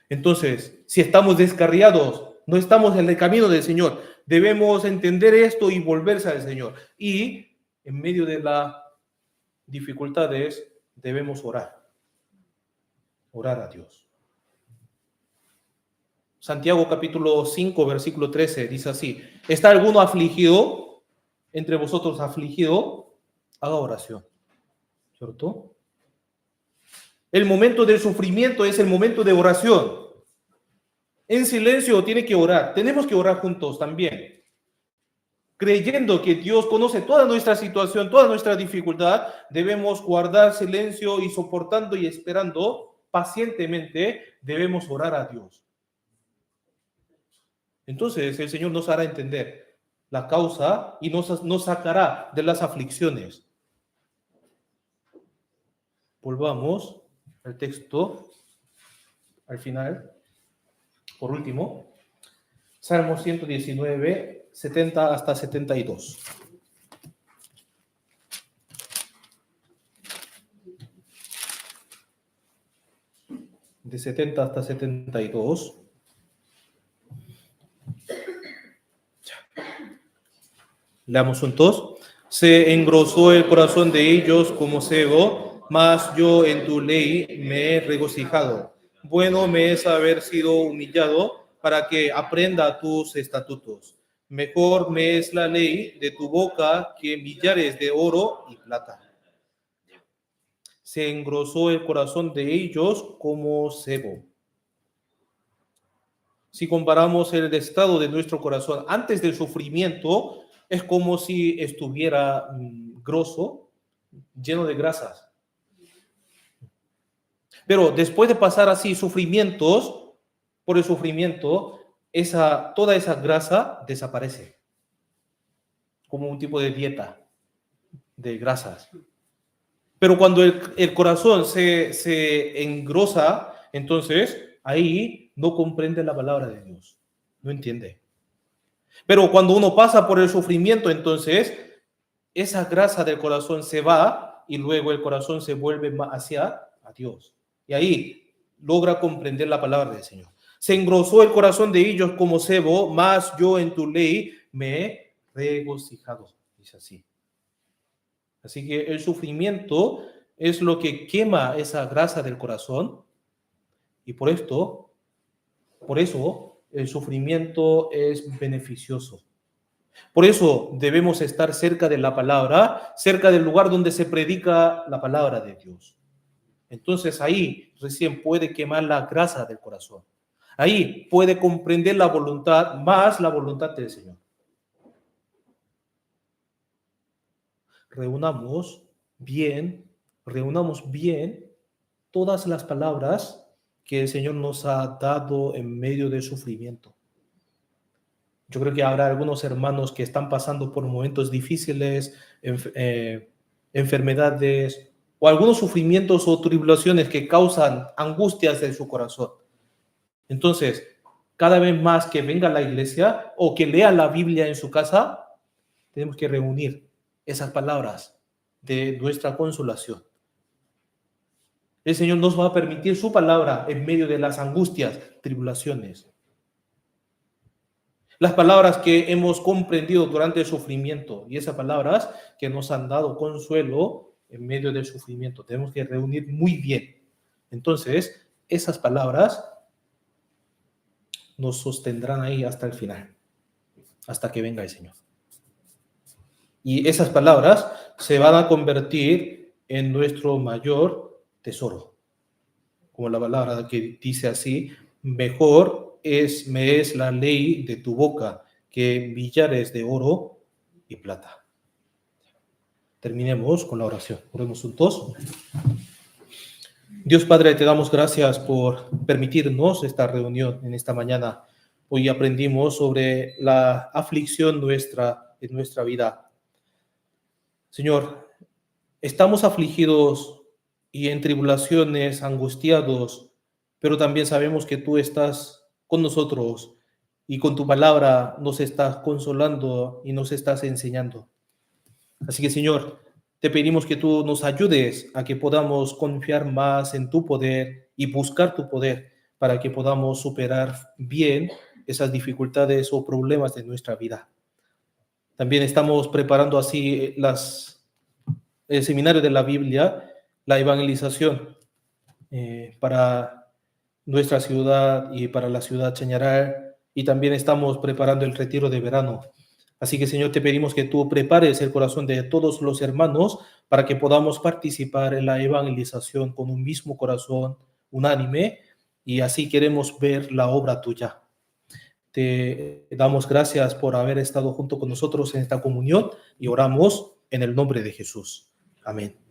Entonces, si estamos descarriados, no estamos en el camino del Señor. Debemos entender esto y volverse al Señor. Y en medio de las dificultades, debemos orar. Orar a Dios. Santiago capítulo 5, versículo 13, dice así: ¿está alguno afligido? Entre vosotros afligido, haga oración. ¿Cierto? El momento del sufrimiento es el momento de oración. En silencio tiene que orar. Tenemos que orar juntos también. Creyendo que Dios conoce toda nuestra situación, toda nuestra dificultad, debemos guardar silencio y soportando y esperando pacientemente, debemos orar a Dios. Entonces el Señor nos hará entender la causa y nos sacará de las aflicciones. Volvamos al texto, al final, por último, Salmo 119, 70 hasta 72. De de 70 hasta 72. Leamos juntos. Se engrosó el corazón de ellos como cebo, mas yo en tu ley me he regocijado. Bueno me es haber sido humillado para que aprenda tus estatutos. Mejor me es la ley de tu boca que millares de oro y plata. Se engrosó el corazón de ellos como cebo. Si comparamos el estado de nuestro corazón antes del sufrimiento, es como si estuviera grosso, lleno de grasas. Pero después de pasar así sufrimientos, por el sufrimiento, toda esa grasa desaparece, como un tipo de dieta de grasas. Pero cuando el corazón se engrosa, entonces ahí no comprende la palabra de Dios, no entiende. Pero cuando uno pasa por el sufrimiento, entonces esa grasa del corazón se va y luego el corazón se vuelve hacia Dios. Y ahí logra comprender la palabra del Señor. Se engrosó el corazón de ellos como cebo, mas yo en tu ley me he regocijado. Dice así. Así que el sufrimiento es lo que quema esa grasa del corazón y por eso el sufrimiento es beneficioso. Por eso debemos estar cerca de la palabra, cerca del lugar donde se predica la palabra de Dios. Entonces ahí recién puede quemar la grasa del corazón. Ahí puede comprender la voluntad, más la voluntad del Señor. Reunamos bien todas las palabras que el Señor nos ha dado en medio del sufrimiento. Yo creo que habrá algunos hermanos que están pasando por momentos difíciles, enfermedades o algunos sufrimientos o tribulaciones que causan angustias en su corazón. Entonces, cada vez más que venga a la iglesia o que lea la Biblia en su casa, tenemos que reunir esas palabras de nuestra consolación. El Señor nos va a permitir su palabra en medio de las angustias, tribulaciones. Las palabras que hemos comprendido durante el sufrimiento y esas palabras que nos han dado consuelo en medio del sufrimiento. Tenemos que reunir muy bien. Entonces, esas palabras nos sostendrán ahí hasta el final, hasta que venga el Señor. Y esas palabras se van a convertir en nuestro mayor tesoro. Como la palabra que dice así, mejor me es la ley de tu boca que millares de oro y plata. Terminemos con la oración. Oremos juntos. Dios Padre, te damos gracias por permitirnos esta reunión en esta mañana. Hoy aprendimos sobre la aflicción en nuestra vida. Señor, estamos afligidos y en tribulaciones, angustiados, pero también sabemos que tú estás con nosotros y con tu palabra nos estás consolando y nos estás enseñando. Así que, Señor, te pedimos que tú nos ayudes a que podamos confiar más en tu poder y buscar tu poder para que podamos superar bien esas dificultades o problemas de nuestra vida. También estamos preparando así el seminario de la Biblia, la evangelización para nuestra ciudad y para la ciudad Chañaral, y también estamos preparando el retiro de verano. Así que, Señor, te pedimos que tú prepares el corazón de todos los hermanos para que podamos participar en la evangelización con un mismo corazón unánime, y así queremos ver la obra tuya. Te damos gracias por haber estado junto con nosotros en esta comunión y oramos en el nombre de Jesús. Amén.